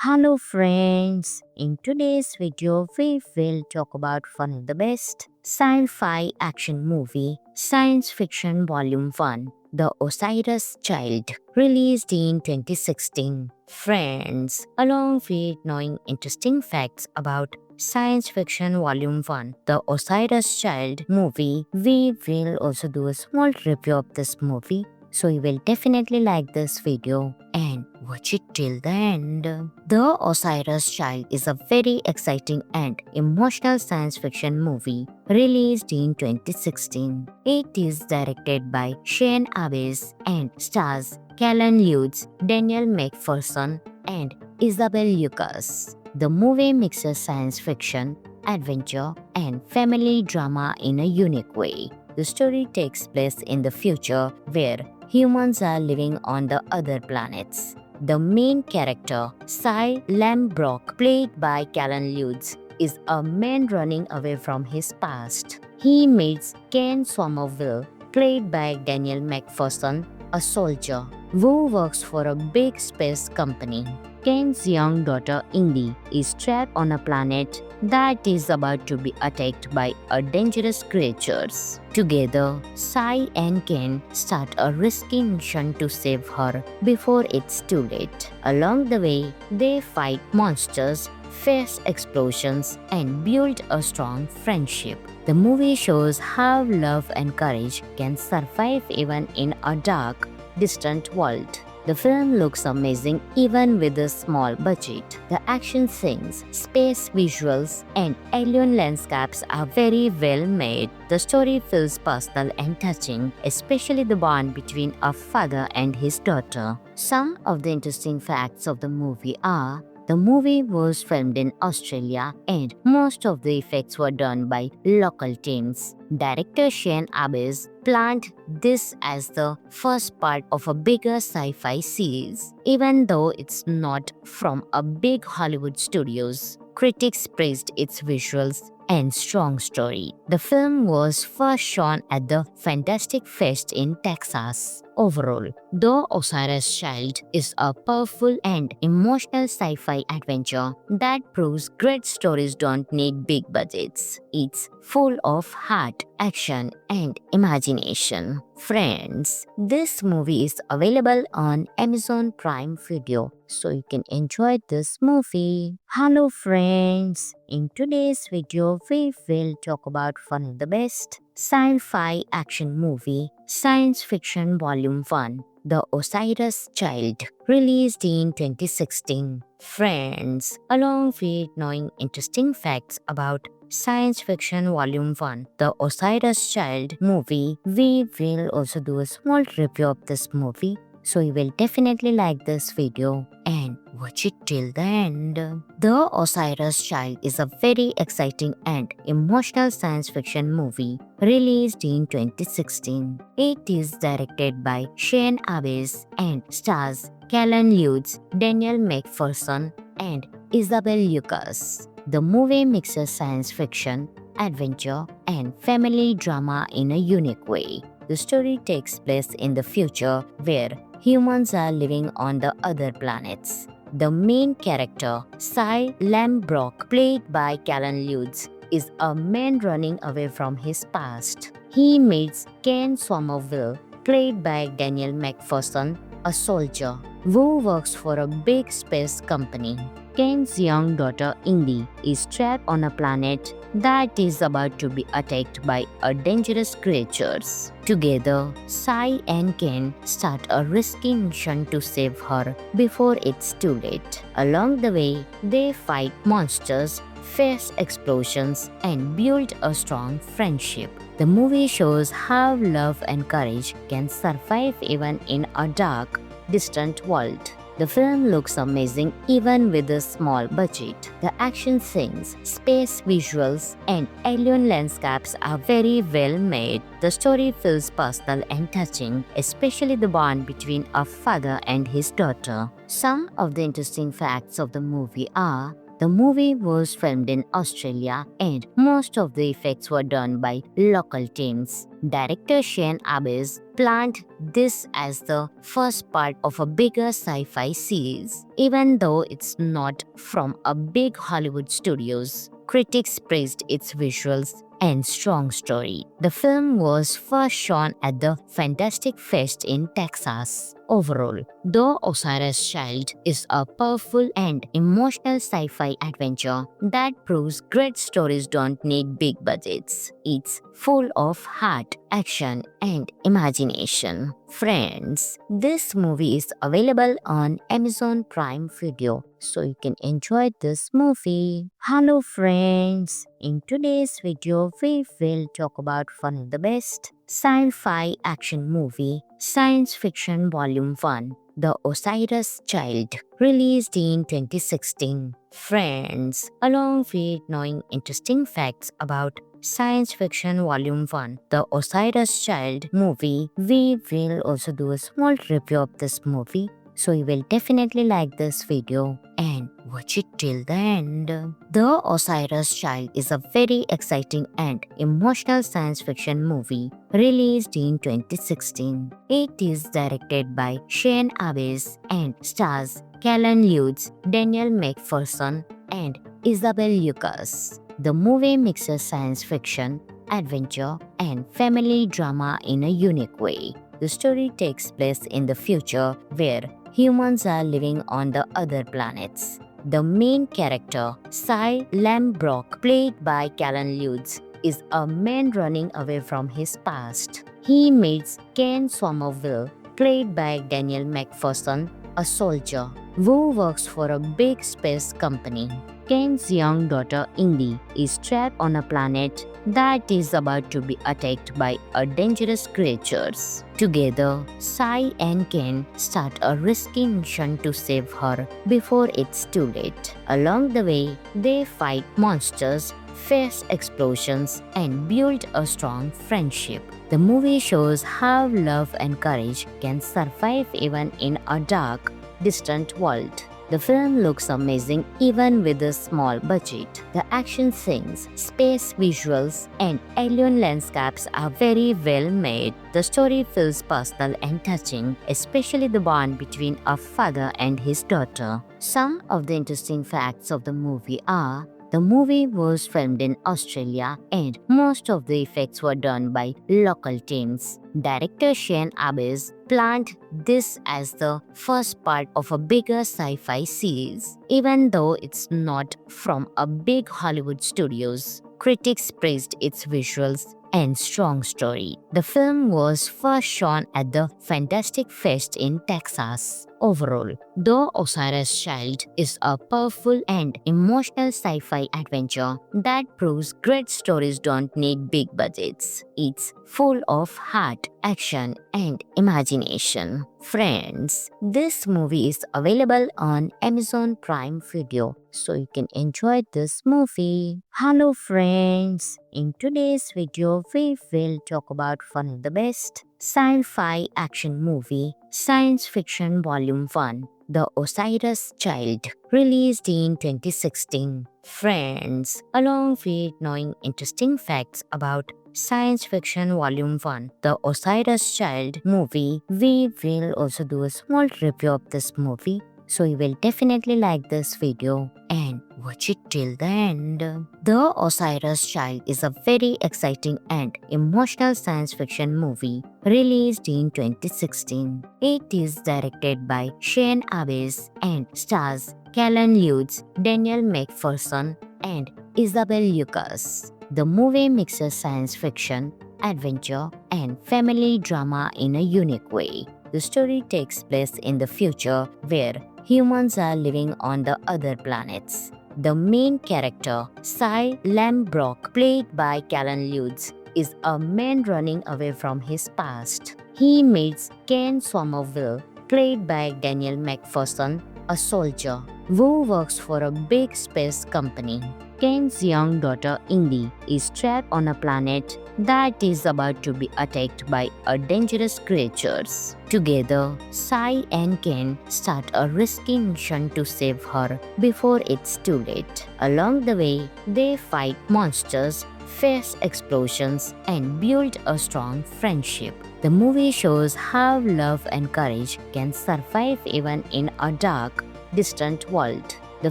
Hello friends, in today's video we will talk about one of the best sci-fi action movie, Science Fiction Volume 1, The Osiris Child, released in 2016. Friends, along with knowing interesting facts about Science Fiction Volume 1, The Osiris Child movie, we will also do a small review of this movie. So you will definitely like this video and watch it till the end. The Osiris Child is a very exciting and emotional science fiction movie released in 2016. It is directed by Shane Abbas and stars Callan Lutz, Daniel McPherson, and Isabel Lucas. The movie mixes science fiction, adventure, and family drama in a unique way. The story takes place in the future where humans are living on the other planets. The main character, Cy Lambrock, played by Callan Lutz, is a man running away from his past. He meets Ken Somerville, played by Daniel McPherson, a soldier who works for a big space company. Ken's young daughter Indy is trapped on a planet that is about to be attacked by a dangerous creatures. Together, Sai and Ken start a risky mission to save her before it's too late. Along the way, they fight monsters, face explosions, and build a strong friendship. The movie shows how love and courage can survive even in a dark, distant world. The film looks amazing even with a small budget. The action scenes, space visuals, and alien landscapes are very well made. The story feels personal and touching, especially the bond between a father and his daughter. Some of the interesting facts of the movie are: the movie was filmed in Australia and most of the effects were done by local teams. Director Shane Abbas planned this as the first part of a bigger sci-fi series. Even though it's not from a big Hollywood studios, critics praised its visuals and strong story. The film was first shown at the Fantastic Fest in Texas. Overall, The Osiris Child is a powerful and emotional sci-fi adventure that proves great stories don't need big budgets. It's full of heart, action, and imagination. Friends, this movie is available on Amazon Prime Video, so you can enjoy this movie. Hello friends, in today's video we will talk about one of the best sci-fi action movie, Science Fiction Volume 1, The Osiris Child, released in 2016. Friends, along with knowing interesting facts about Science Fiction Volume 1, The Osiris Child movie, we will also do a small review of this movie. So you will definitely like this video and watch it till the end. The Osiris Child is a very exciting and emotional science fiction movie released in 2016. It is directed by Shane Abbas and stars Callan Lutz, Daniel McPherson, and Isabel Lucas. The movie mixes science fiction, adventure, and family drama in a unique way. The story takes place in the future where humans are living on the other planets. The main character, Cy Lambrock, played by Callan Lutz, is a man running away from his past. He meets Ken Somerville, played by Daniel McPherson, a soldier who works for a big space company. Ken's young daughter Indy is trapped on a planet that is about to be attacked by a dangerous creatures. Together, Sai and Ken start a risky mission to save her before it's too late. Along the way, they fight monsters, face explosions, and build a strong friendship. The movie shows how love and courage can survive even in a dark, distant world. The film looks amazing even with a small budget. The action scenes, space visuals, and alien landscapes are very well made. The story feels personal and touching, especially the bond between a father and his daughter. Some of the interesting facts of the movie are: The movie was filmed in Australia and most of the effects were done by local teams. Director Shane Abbas planned this as the first part of a bigger sci-fi series. Even though it's not from a big Hollywood studios, critics praised its visuals and strong story. The film was first shown at the Fantastic Fest in Texas. Overall, The Osiris Child is a powerful and emotional sci-fi adventure that proves great stories don't need big budgets. It's full of heart, action, and imagination. Friends, this movie is available on Amazon Prime Video, so you can enjoy this movie. Hello friends, in today's video we will talk about one of the best sci-fi action movie, Science Fiction Volume 1, The Osiris Child, released in 2016. Friends, along with knowing interesting facts about Science Fiction Volume 1, The Osiris Child movie, we will also do a small review of this movie. So you will definitely like this video and watch it till the end. The Osiris Child is a very exciting and emotional science fiction movie released in 2016. It is directed by Shane Abbas and stars Callan Lutz, Daniel McPherson, and Isabel Lucas. The movie mixes science fiction, adventure, and family drama in a unique way. The story takes place in the future where humans are living on the other planets. The main character, Cy Lambrock, played by Callan Lutz, is a man running away from his past. He meets Ken Somerville, played by Daniel McPherson, a soldier who works for a big space company. Ken's young daughter Indy is trapped on a planet that is about to be attacked by a dangerous creatures. Together, Sai and Ken start a risky mission to save her before it's too late. Along the way, they fight monsters, face explosions, and build a strong friendship. The movie shows how love and courage can survive even in a dark, distant world. The film looks amazing even with a small budget. The action scenes, space visuals, and alien landscapes are very well made. The story feels personal and touching, especially the bond between a father and his daughter. Some of the interesting facts of the movie are: the movie was filmed in Australia and most of the effects were done by local teams. Director Shane Abbas planned this as the first part of a bigger sci-fi series. Even though it's not from a big Hollywood studios, critics praised its visuals and strong story. The film was first shown at the Fantastic Fest in Texas. Overall, The Osiris Child is a powerful and emotional sci-fi adventure that proves great stories don't need big budgets. It's full of heart, action, and imagination. Friends, this movie is available on Amazon Prime Video, so you can enjoy this movie. Hello friends, in today's video we will talk about one of the best sci-fi action movie, Science Fiction Volume 1, The Osiris Child, released in 2016. Friends, along with knowing interesting facts about Science Fiction Volume 1, The Osiris Child movie, we will also do a small review of this movie. So you will definitely like this video and watch it till the end. The Osiris Child is a very exciting and emotional science fiction movie released in 2016. It is directed by Shane Abbas and stars Callan Lutz, Daniel McPherson, and Isabel Lucas. The movie mixes science fiction, adventure, and family drama in a unique way. The story takes place in the future where humans are living on the other planets. The main character, Cy Lambrock, played by Callan Lutz, is a man running away from his past. He meets Ken Somerville, played by Daniel McPherson, a soldier who works for a big space company. Ken's young daughter Indy is trapped on a planet that is about to be attacked by a dangerous creatures. Together, Sai and Ken start a risky mission to save her before it's too late. Along the way, they fight monsters, face explosions, and build a strong friendship. The movie shows how love and courage can survive even in a dark, distant world. The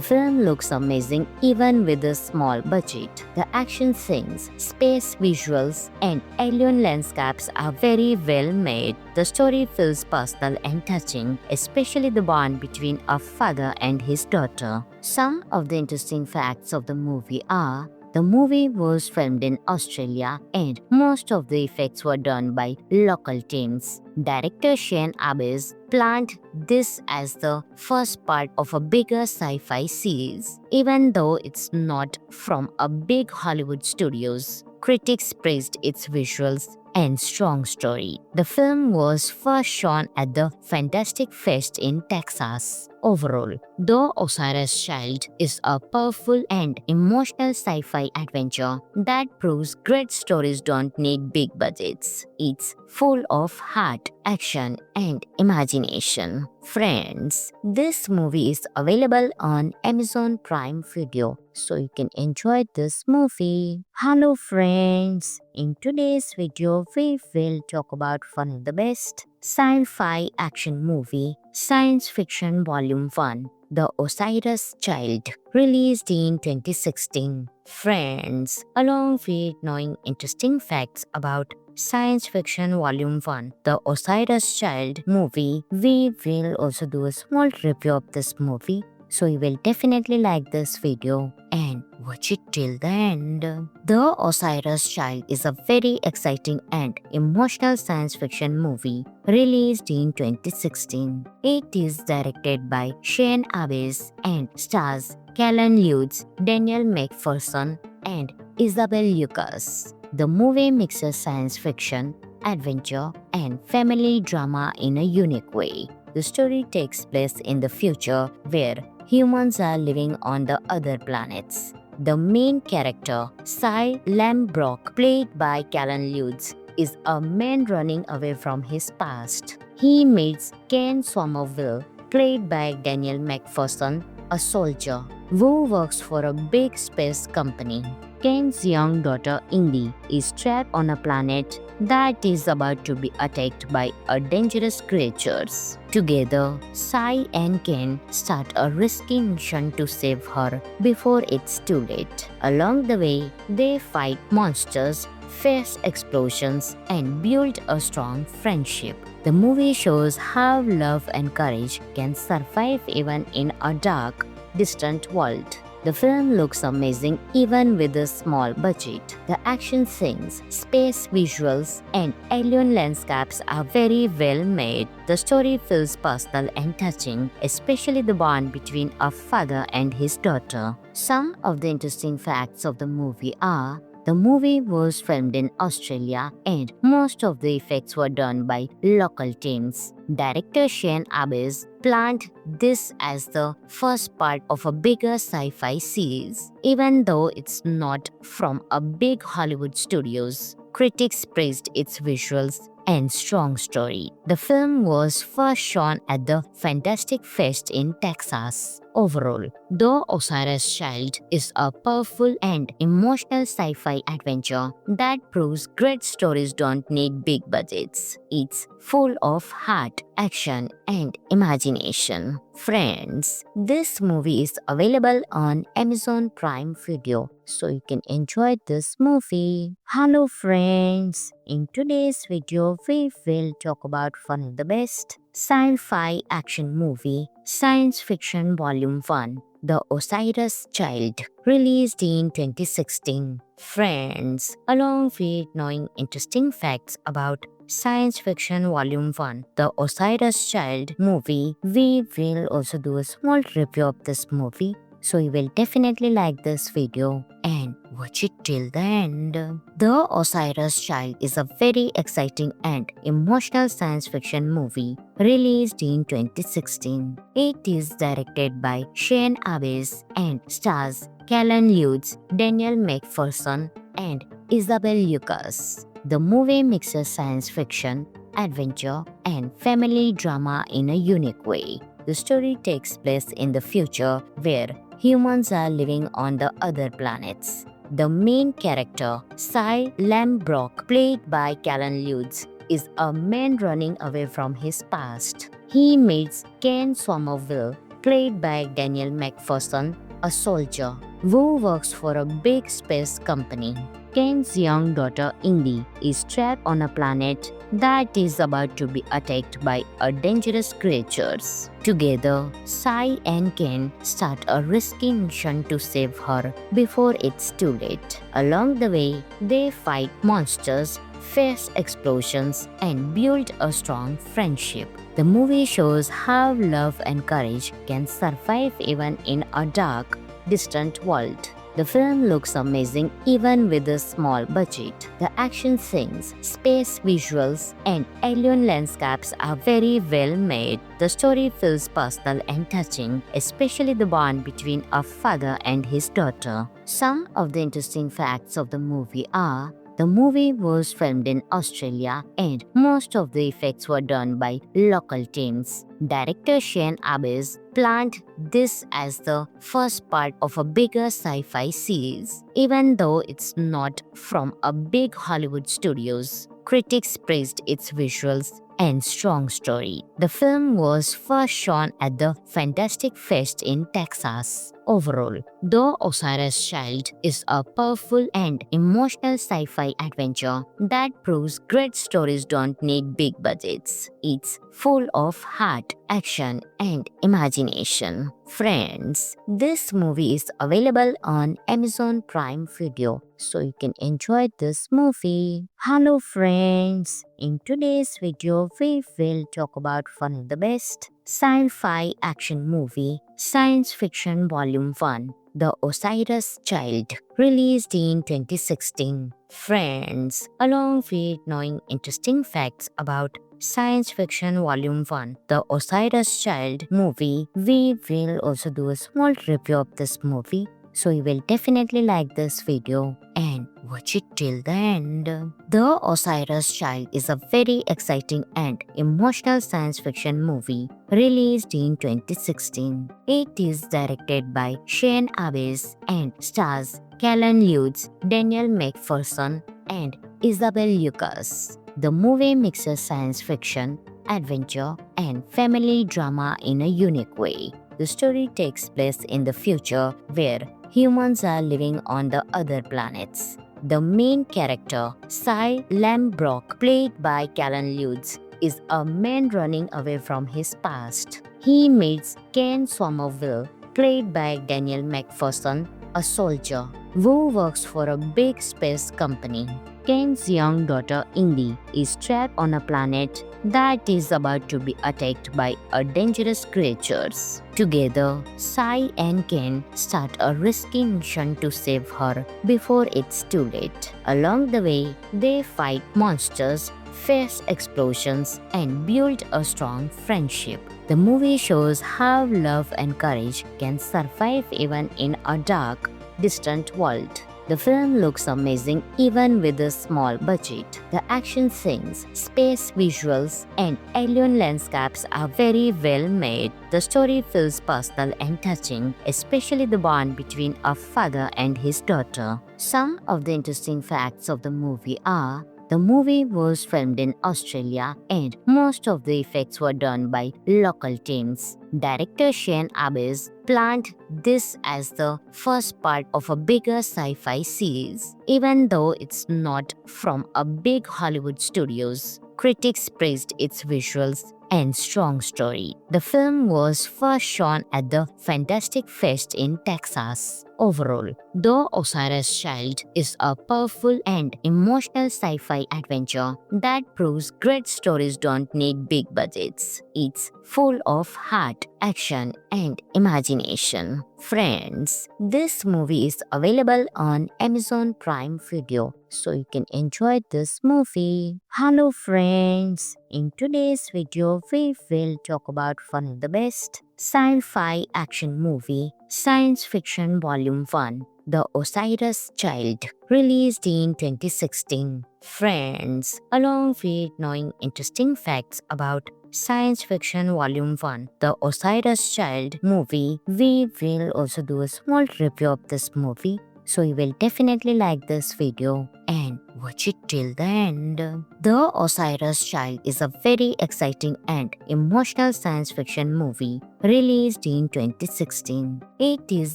film looks amazing even with a small budget. The action scenes, space visuals, and alien landscapes are very well made. The story feels personal and touching, especially the bond between a father and his daughter. Some of the interesting facts of the movie are: the movie was filmed in Australia and most of the effects were done by local teams. Director Shane Abbas planned this as the first part of a bigger sci-fi series. Even though it's not from a big Hollywood studios, critics praised its visuals and strong story. The film was first shown at the Fantastic Fest in Texas. Overall, The Osiris Child is a powerful and emotional sci-fi adventure that proves great stories don't need big budgets. It's full of heart, action, and imagination. Friends, this movie is available on Amazon Prime Video, so you can enjoy this movie. Hello friends, in today's video we will talk about one of the best sci-fi action movie, Science Fiction Volume 1, The Osiris Child, released in 2016. Friends, along with knowing interesting facts about Science Fiction Volume 1, The Osiris Child movie, we will also do a small review of this movie. So you will definitely like this video and watch it till the end. The Osiris Child is a very exciting and emotional science fiction movie released in 2016. It is directed by Shane Abbas and stars Callan Lutz, Daniel McPherson, and Isabel Lucas. The movie mixes science fiction, adventure, and family drama in a unique way. The story takes place in the future where humans are living on the other planets. The main character, Cy Lambrock, played by Callan Lutz, is a man running away from his past. He meets Ken Somerville, played by Daniel McPherson, a soldier who works for a big space company. Ken's young daughter Indy is trapped on a planet that is about to be attacked by a dangerous creatures. Together, Sai and Ken start a risky mission to save her before it's too late. Along the way, they fight monsters, face explosions, and build a strong friendship. The movie shows how love and courage can survive even in a dark, distant world. The film looks amazing even with a small budget. The action scenes, space visuals, and alien landscapes are very well made. The story feels personal and touching, especially the bond between a father and his daughter. Some of the interesting facts of the movie are: the movie was filmed in Australia and most of the effects were done by local teams. Director Shane Abbas planned this as the first part of a bigger sci-fi series. Even though it's not from a big Hollywood studios, critics praised its visuals and strong story. The film was first shown at the Fantastic Fest in Texas. Overall, The Osiris Child is a powerful and emotional sci-fi adventure that proves great stories don't need big budgets. It's full of heart, action, and imagination. Friends, this movie is available on Amazon Prime Video, so you can enjoy this movie. Hello friends, in today's video we will talk about one of the best sci-fi action movie, Science Fiction Volume 1, The Osiris Child, released in 2016. Friends, along with knowing interesting facts about Science Fiction Volume 1, The Osiris Child movie, we will also do a small review of this movie. so you will definitely like this video and watch it till the end. The Osiris Child is a very exciting and emotional science fiction movie released in 2016. It is directed by Shane Abbas and stars Callan Lutz, Daniel McPherson, and Isabel Lucas. The movie mixes science fiction, adventure, and family drama in a unique way. The story takes place in the future where humans are living on the other planets. The main character, Cy Lambrock, played by Callan Lutz, is a man running away from his past. He meets Ken Somerville, played by Daniel McPherson, a soldier who works for a big space company. Ken's young daughter Indy is trapped on a planet that is about to be attacked by a dangerous creatures. Together, Sai and Ken start a risky mission to save her before it's too late. Along the way, they fight monsters, face explosions, and build a strong friendship. The movie shows how love and courage can survive even in a dark, distant world. The film looks amazing even with a small budget. The action scenes, space visuals, and alien landscapes are very well made. The story feels personal and touching, especially the bond between a father and his daughter. Some of the interesting facts of the movie are: the movie was filmed in Australia and most of the effects were done by local teams. Director Shane Abbas planned this as the first part of a bigger sci-fi series. Even though it's not from a big Hollywood studios, critics praised its visuals and strong story. The film was first shown at the Fantastic Fest in Texas. Overall, The Osiris Child is a powerful and emotional sci-fi adventure that proves great stories don't need big budgets. It's full of heart, action, and imagination. Friends, this movie is available on Amazon Prime Video, so you can enjoy this movie. Hello friends, in today's video we will talk about one of the best sci-fi action movie, Science Fiction Volume 1, The Osiris Child, released in 2016. Friends, along with knowing interesting facts about Science Fiction Volume 1, The Osiris Child movie, we will also do a small review of this movie, so you will definitely like this video and watch it till the end. The Osiris Child is a very exciting and emotional science fiction movie released in 2016. It is directed by Shane Abbas and stars Callan Lutz, Daniel McPherson, and Isabel Lucas. The movie mixes science fiction, adventure, and family drama in a unique way. The story takes place in the future where humans are living on the other planets. The main character, Cy Lambrock, played by Callan Lutz, is a man running away from his past. He meets Ken Somerville, played by Daniel McPherson, a soldier who works for a big space company. Ken's young daughter Indy is trapped on a planet that is about to be attacked by a dangerous creatures. Together, Sai and Ken start a risky mission to save her before it's too late. Along the way, they fight monsters, face explosions, and build a strong friendship. The movie shows how love and courage can survive even in a dark, distant world. The film looks amazing even with a small budget. The action scenes, space visuals, and alien landscapes are very well made. The story feels personal and touching, especially the bond between a father and his daughter. Some of the interesting facts of the movie are: the movie was filmed in Australia and most of the effects were done by local teams. Director Shane Abbas planned this as the first part of a bigger sci-fi series. Even though it's not from a big Hollywood studios, critics praised its visuals and strong story. The film was first shown at the Fantastic Fest in Texas. Overall, The Osiris Child is a powerful and emotional sci-fi adventure that proves great stories don't need big budgets. It's full of heart, action, and imagination. Friends, this movie is available on Amazon Prime Video, so you can enjoy this movie. Hello friends, in today's video we will talk about one of the best sci-fi action movie, Science Fiction Volume 1, The Osiris Child, released in 2016. Friends, along with knowing interesting facts about Science Fiction Volume 1, The Osiris Child movie, we will also do a small review of this movie. So you will definitely like this video and watch it till the end. The Osiris Child is a very exciting and emotional science fiction movie released in 2016. It is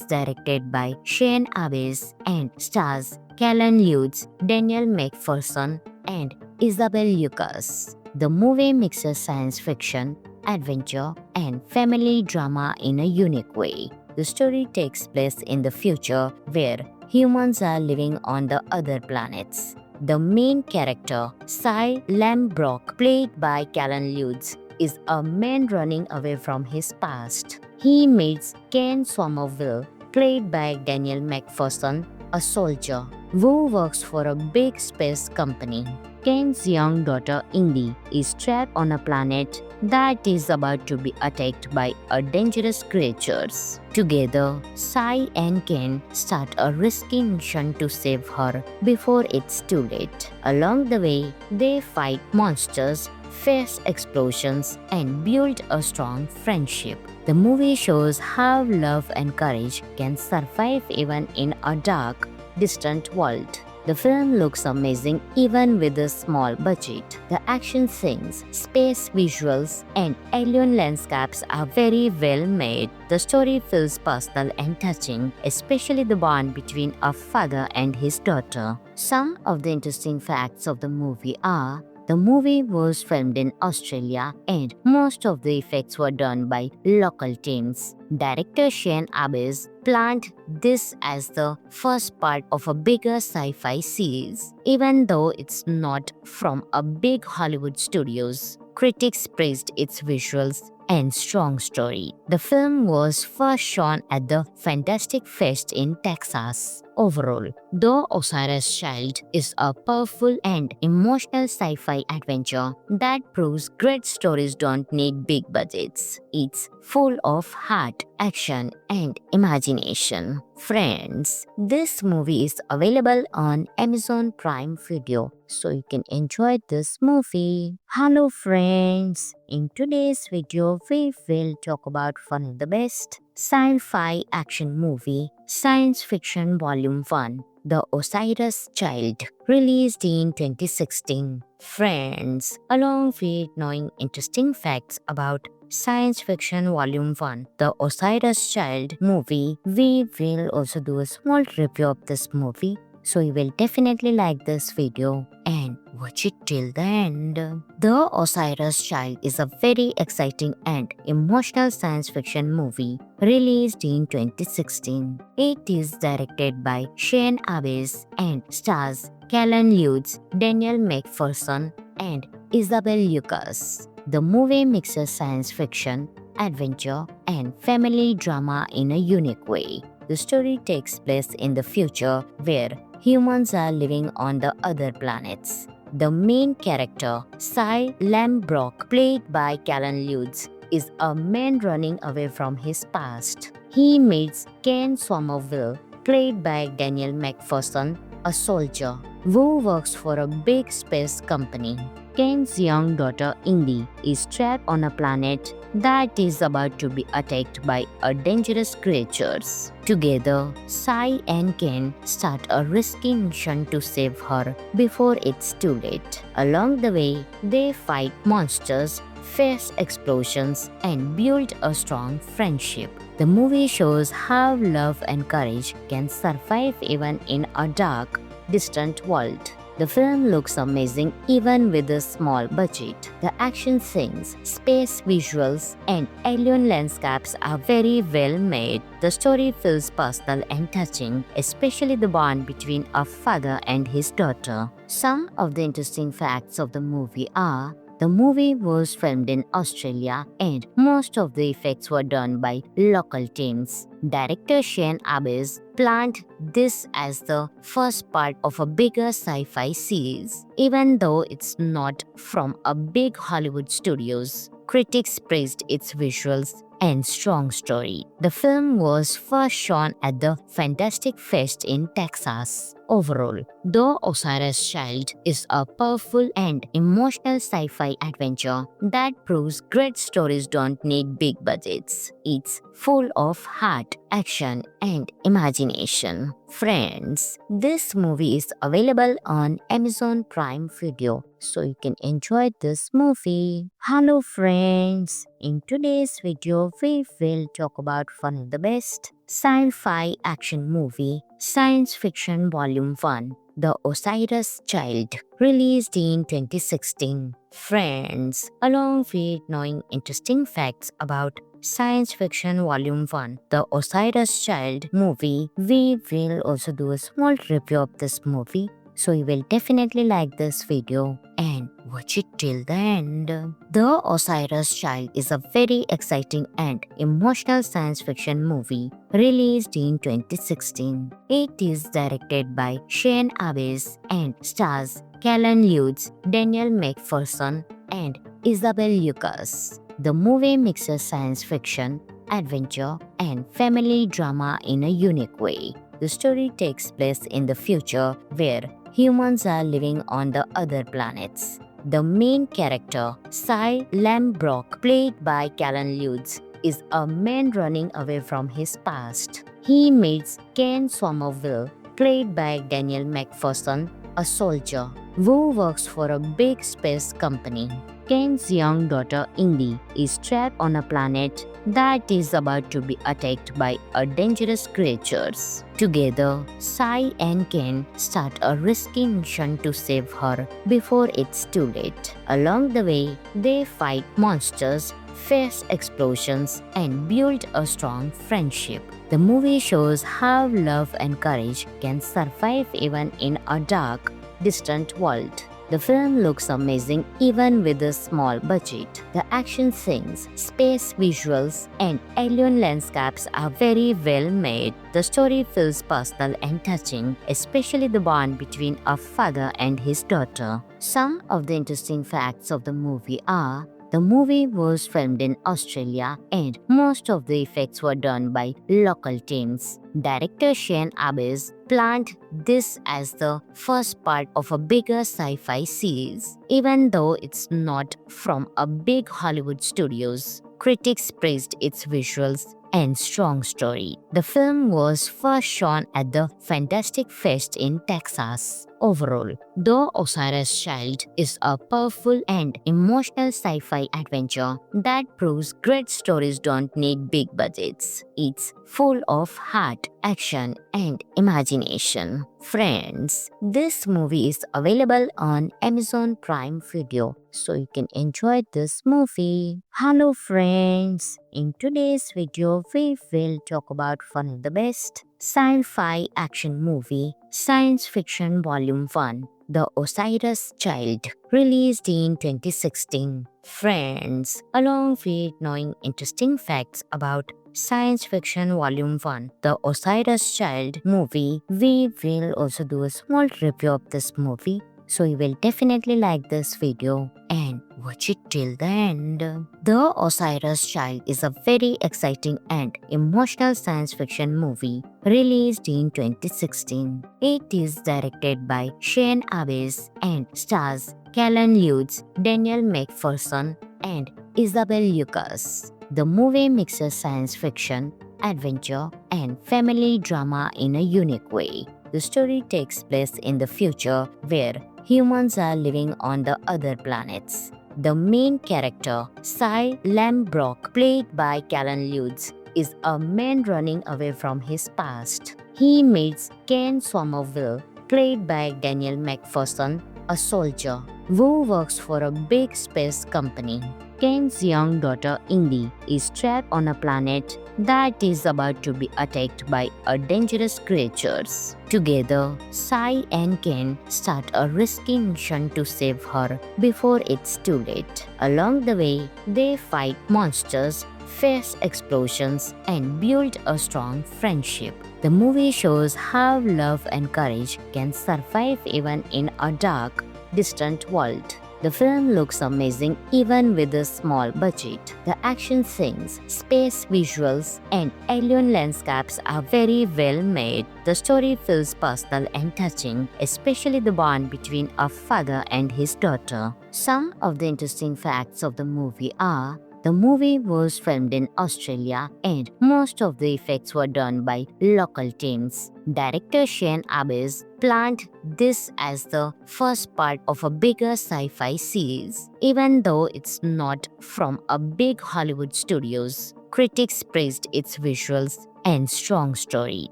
directed by Shane Abbes and stars Callan Lutz, Daniel McPherson, and Isabel Lucas. The movie mixes science fiction, adventure, and family drama in a unique way. The story takes place in the future where humans are living on the other planets. The main character, Cy Lambrock, played by Callan Lutz, is a man running away from his past. He meets Ken Somerville, played by Daniel McPherson, a soldier who works for a big space company. Ken's young daughter Indy is trapped on a planet that is about to be attacked by a dangerous creatures. Together, Cy and Ken start a risky mission to save her before it's too late. Along the way, they fight monsters, face explosions, and build a strong friendship. The movie shows how love and courage can survive even in a dark, distant world. The film looks amazing even with a small budget. The action scenes, space visuals, and alien landscapes are very well made. The story feels personal and touching, especially the bond between a father and his daughter. Some of the interesting facts of the movie are: the movie was filmed in Australia and most of the effects were done by local teams. Director Shane Abbes planned this as the first part of a bigger sci-fi series. Even though it's not from a big Hollywood studios, critics praised its visuals and strong story. The film was first shown at the Fantastic Fest in Texas. Overall, The Osiris Child is a powerful and emotional sci-fi adventure that proves great stories don't need big budgets. It's full of heart, action, and imagination. Friends, this movie is available on Amazon Prime Video, so you can enjoy this movie. Hello friends, in today's video we will talk about one of the best sci-fi action movie, Science Fiction Volume 1, The Osiris Child, released in 2016. Friends, along with knowing interesting facts about Science Fiction Volume 1, The Osiris Child movie, we will also do a small review of this movie. So you will definitely like this video and watch it till the end. The Osiris Child is a very exciting and emotional science fiction movie released in 2016. It is directed by Shane Abbes and stars Callan Lutz, Daniel McPherson, and Isabel Lucas. The movie mixes science fiction, adventure, and family drama in a unique way. The story takes place in the future where humans are living on the other planets. The main character, Cy Lambrock, played by Callan Lutz, is a man running away from his past. He meets Ken Somerville, played by Daniel McPherson, a soldier who works for a big space company. Ken's young daughter Indy is trapped on a planet that is about to be attacked by a dangerous creatures. Together, Cy and Ken start a risky mission to save her before it's too late. Along the way, they fight monsters, face explosions, and build a strong friendship. The movie shows how love and courage can survive even in a dark, distant world. The film looks amazing even with a small budget. The action scenes, space visuals, and alien landscapes are very well made. The story feels personal and touching, especially the bond between a father and his daughter. Some of the interesting facts of the movie are: the movie was filmed in Australia and most of the effects were done by local teams. Director Shane Abbas planned this as the first part of a bigger sci-fi series. Even though it's not from a big Hollywood studios, critics praised its visuals and strong story. The film was first shown at the Fantastic Fest in Texas. Overall, The Osiris Child is a powerful and emotional sci-fi adventure that proves great stories don't need big budgets. It's full of heart, action, and imagination. Friends, this movie is available on Amazon Prime Video, so you can enjoy this movie. Hello friends, in today's video we will talk about one of the best sci-fi action movie, Science Fiction Volume 1, The Osiris Child, released in 2016. Friends, along with knowing interesting facts about Science Fiction Volume 1, The Osiris Child movie, we will also do a small review of this movie. So you will definitely like this video and watch it till the end. The Osiris Child is a very exciting and emotional science fiction movie released in 2016. It is directed by Shane Abbas and stars Callan Lutz, Daniel McPherson, and Isabel Lucas. The movie mixes science fiction, adventure, and family drama in a unique way. The story takes place in the future where humans are living on the other planets. The main character, Cy Lambrock, played by Callan Lutz, is a man running away from his past. He meets Ken Somerville, played by Daniel McPherson, a soldier who works for a big space company. Ken's young daughter Indy is trapped on a planet that is about to be attacked by a dangerous creatures. Together, Cy and Ken start a risky mission to save her before it's too late. Along the way, they fight monsters, face explosions, and build a strong friendship. The movie shows how love and courage can survive even in a dark, distant world. The film looks amazing even with a small budget. The action scenes, space visuals, and alien landscapes are very well made. The story feels personal and touching, especially the bond between a father and his daughter. Some of the interesting facts of the movie are: the movie was filmed in Australia and most of the effects were done by local teams. Director Shane Abbas planned this as the first part of a bigger sci-fi series. Even though it's not from a big Hollywood studios, critics praised its visuals and strong story. The film was first shown at the Fantastic Fest in Texas. Overall, The Osiris Child is a powerful and emotional sci-fi adventure that proves great stories don't need big budgets. It's full of heart, action, and imagination. Friends, this movie is available on Amazon Prime Video, so you can enjoy this movie. Hello friends, in today's video we will talk about one of the best sci-fi action movie, Science Fiction Volume 1, The Osiris Child, released in 2016. Friends, along with knowing interesting facts about Science Fiction Volume 1, The Osiris Child movie, we will also do a small review of this movie. So you will definitely like this video and watch it till the end. The Osiris Child is a very exciting and emotional science fiction movie released in 2016. It is directed by Shane Abbas and stars Callan Lutz, Daniel McPherson, and Isabel Lucas. The movie mixes science fiction, adventure, and family drama in a unique way. The story takes place in the future where humans are living on the other planets. The main character, Cy Lambrock, played by Callan Lutz, is a man running away from his past. He meets Ken Somerville, played by Daniel McPherson, a soldier who works for a big space company. Ken's young daughter Indy is trapped on a planet that is about to be attacked by a dangerous creatures. Together, Sai and Ken start a risky mission to save her before it's too late. Along the way, they fight monsters, face explosions, and build a strong friendship. The movie shows how love and courage can survive even in a dark, distant world. The film looks amazing even with a small budget. The action scenes, space visuals, and alien landscapes are very well made. The story feels personal and touching, especially the bond between a father and his daughter. Some of the interesting facts of the movie are: the movie was filmed in Australia and most of the effects were done by local teams. Director Shane Abbas planned this as the first part of a bigger sci-fi series. Even though it's not from a big Hollywood studios, critics praised its visuals and strong story.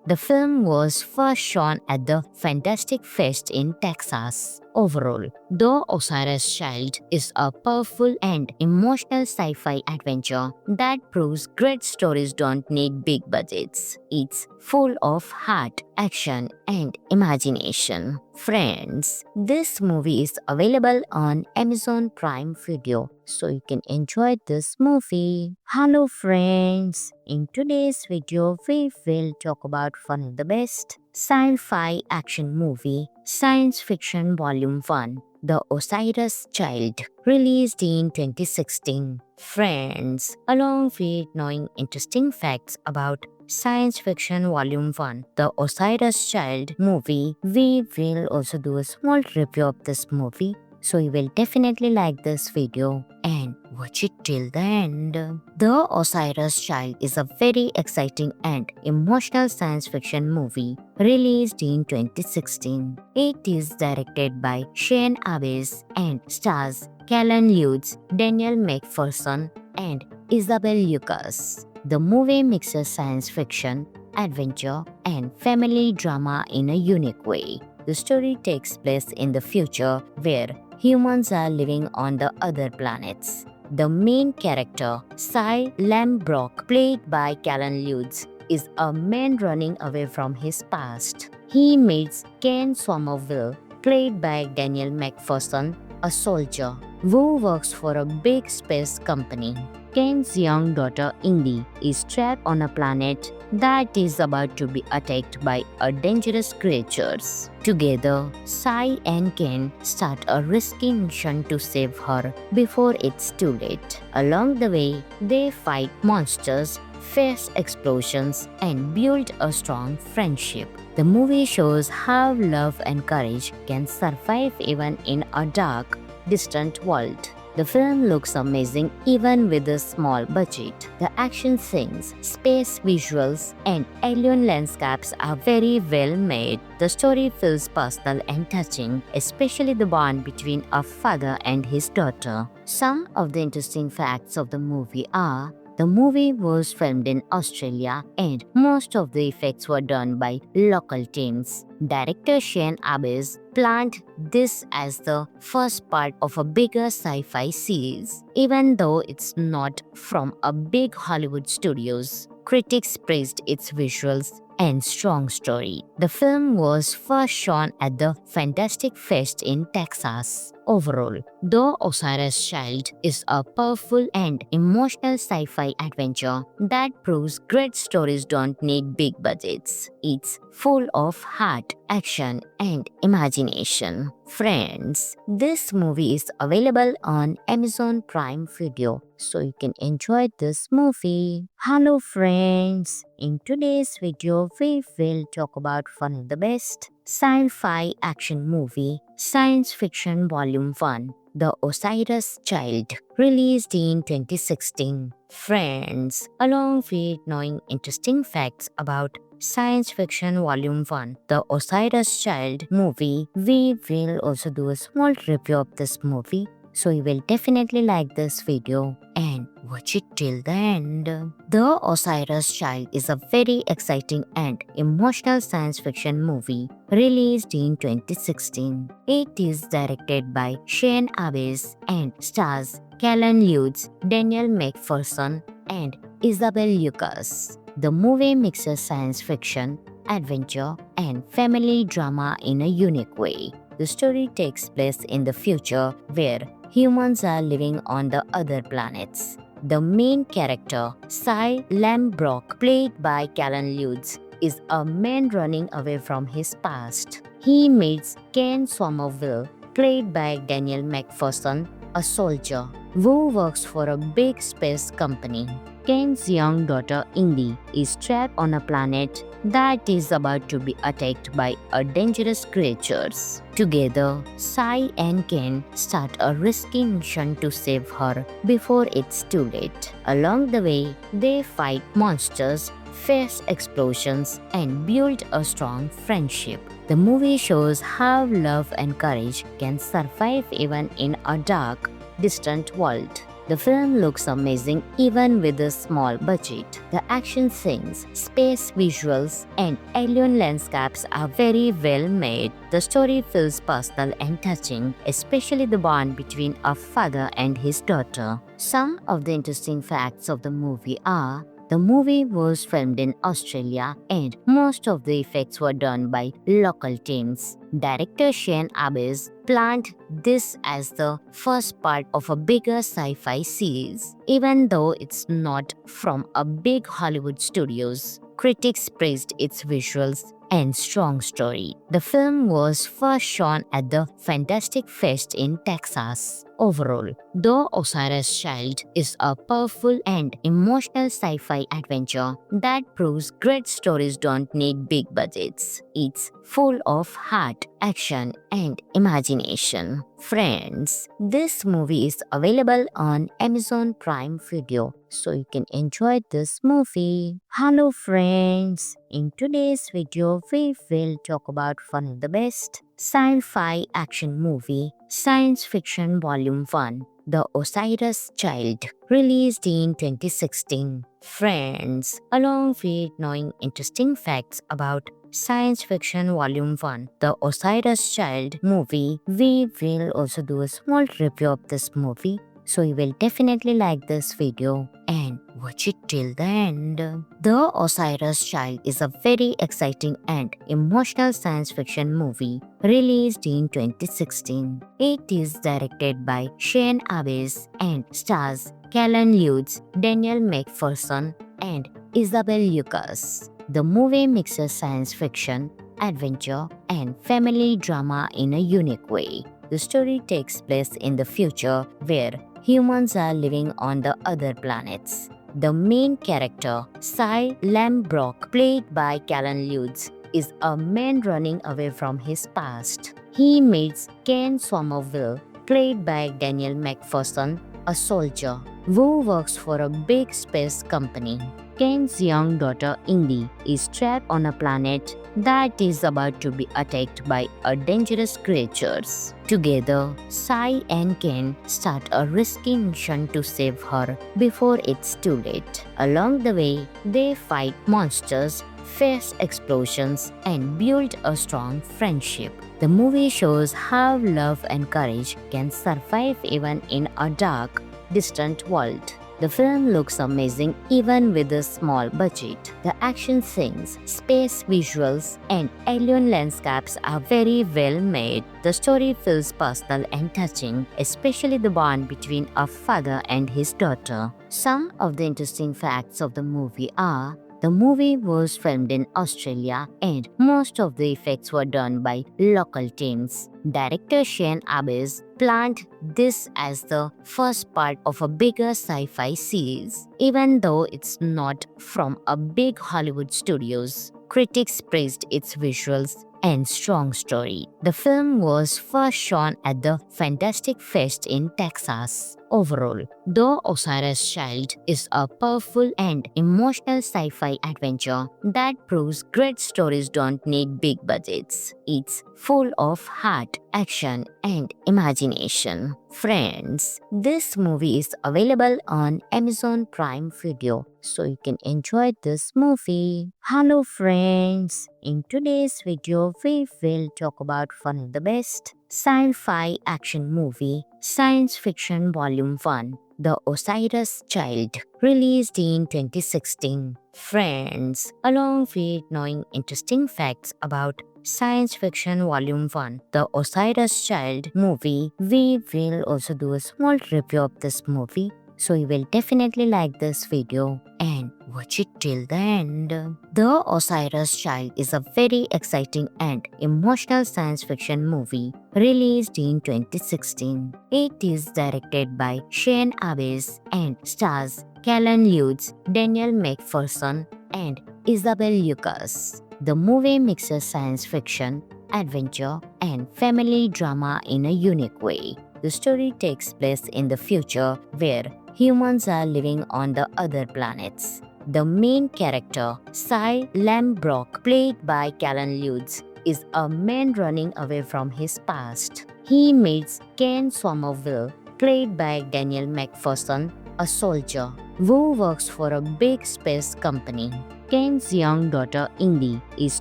The film was first shown at the Fantastic Fest in Texas. Overall, The Osiris Child is a powerful and emotional sci-fi adventure that proves great stories don't need big budgets. It's full of heart, action, and imagination. Friends, this movie is available on Amazon Prime Video, so you can enjoy this movie. Hello friends, in today's video we will talk about one of the best sci-fi action movie, Science Fiction Volume 1, The Osiris Child, released in 2016. Friends, along with knowing interesting facts about Science Fiction Volume 1, The Osiris Child movie, we will also do a small review of this movie. So you will definitely like this video and watch it till the end. The Osiris Child is a very exciting and emotional science fiction movie released in 2016. It is directed by Shane Abbas and stars Callan Lutz, Daniel McPherson, and Isabel Lucas. The movie mixes science fiction, adventure, and family drama in a unique way. The story takes place in the future where humans are living on the other planets. The main character, Cy Lambrock, played by Callan Lutz, is a man running away from his past. He meets Ken Somerville, played by Daniel McPherson, a soldier who works for a big space company. Ken's young daughter Indy is trapped on a planet that is about to be attacked by a dangerous creatures. Together, Sai and Ken start a risky mission to save her before it's too late. Along the way, they fight monsters, face explosions, and build a strong friendship. The movie shows how love and courage can survive even in a dark, distant world. The film looks amazing even with a small budget. The action scenes, space visuals, and alien landscapes are very well made. The story feels personal and touching, especially the bond between a father and his daughter. Some of the interesting facts of the movie are: the movie was filmed in Australia and most of the effects were done by local teams. Director Shane Abbas planned this as the first part of a bigger sci-fi series. Even though it's not from a big Hollywood studios, critics praised its visuals and strong story. The film was first shown at the Fantastic Fest in Texas. Overall, The Osiris Child is a powerful and emotional sci-fi adventure that proves great stories don't need big budgets. It's full of heart, action, and imagination. Friends, this movie is available on Amazon Prime Video, so you can enjoy this movie. Hello friends, in today's video we will talk about one of the best sci-fi action movie, Science Fiction Volume 1, The Osiris Child, released in 2016. Friends, along with knowing interesting facts about Science Fiction Volume 1, The Osiris Child movie, we will also do a small review of this movie. so you will definitely like this video and watch it till the end. The Osiris Child is a very exciting and emotional science fiction movie released in 2016. It is directed by Shane Abbas and stars Callan Lutz, Daniel McPherson, and Isabel Lucas. The movie mixes science fiction, adventure, and family drama in a unique way. The story takes place in the future where humans are living on the other planets. The main character, Cy Lambrock, played by Callan Lutz, is a man running away from his past. He meets Ken Somerville, played by Daniel McPherson, a soldier who works for a big space company. Ken's young daughter Indy is trapped on a planet that is about to be attacked by a dangerous creatures. Together, Sai and Ken start a risky mission to save her before it's too late. Along the way, they fight monsters, face explosions, and build a strong friendship. The movie shows how love and courage can survive even in a dark, distant world. The film looks amazing even with a small budget. The action scenes, space visuals, and alien landscapes are very well made. The story feels personal and touching, especially the bond between a father and his daughter. Some of the interesting facts of the movie are: the movie was filmed in Australia and most of the effects were done by local teams. Director Shane Abbas planned this as the first part of a bigger sci-fi series. Even though it's not from a big Hollywood studios, critics praised its visuals and strong story. The film was first shown at the Fantastic Fest in Texas. Overall, The Osiris Child is a powerful and emotional sci-fi adventure that proves great stories don't need big budgets. It's full of heart, action, and imagination. Friends, this movie is available on Amazon Prime Video, so you can enjoy this movie. Hello friends, in today's video we will talk about one of the best sci-fi action movie, Science Fiction Volume 1, The Osiris Child, released in 2016. Friends, along with knowing interesting facts about Science Fiction Volume 1, The Osiris Child movie, we will also do a small review of this movie, so you will definitely like this video and watch it till the end. The Osiris Child is a very exciting and emotional science fiction movie released in 2016. It is directed by Shane Abbas and stars Callan Lutz, Daniel McPherson, and Isabel Lucas. The movie mixes science fiction, adventure, and family drama in a unique way. The story takes place in the future where humans are living on the other planets. The main character, Cy Lambrock, played by Callan Lutz, is a man running away from his past. He meets Ken Somerville, played by Daniel McPherson, a soldier who works for a big space company. Ken's young daughter Indy is trapped on a planet that is about to be attacked by a dangerous creatures. Together, Sai and Ken start a risky mission to save her before it's too late. Along the way, they fight monsters, face explosions, and build a strong friendship. The movie shows how love and courage can survive even in a dark, distant world. The film looks amazing even with a small budget. The action scenes, space visuals, and alien landscapes are very well made. The story feels personal and touching, especially the bond between a father and his daughter. Some of the interesting facts of the movie are: the movie was filmed in Australia and most of the effects were done by local teams. Director Shane Abbas planned this as the first part of a bigger sci-fi series. Even though it's not from a big Hollywood studios, critics praised its visuals and strong story. The film was first shown at the Fantastic Fest in Texas. Overall, The Osiris Child is a powerful and emotional sci-fi adventure that proves great stories don't need big budgets. It's full of heart, action, and imagination. Friends, this movie is available on Amazon Prime Video, so you can enjoy this movie. Hello friends, in today's video we will talk about one of the best sci-fi action movie, Science Fiction Volume 1, The Osiris Child, released in 2016. Friends, along with knowing interesting facts about Science Fiction Volume 1, The Osiris Child movie, we will also do a small review of this movie. So you will definitely like this video and watch it till the end. The Osiris Child is a very exciting and emotional science fiction movie released in 2016. It is directed by Shane Abbas and stars Callan Lutz, Daniel McPherson, and Isabel Lucas. The movie mixes science fiction, adventure, and family drama in a unique way. The story takes place in the future where humans are living on the other planets. The main character, Cy Lambrock, played by Callan Lutz, is a man running away from his past. He meets Ken Somerville, played by Daniel McPherson, a soldier who works for a big space company. Ken's young daughter Indy is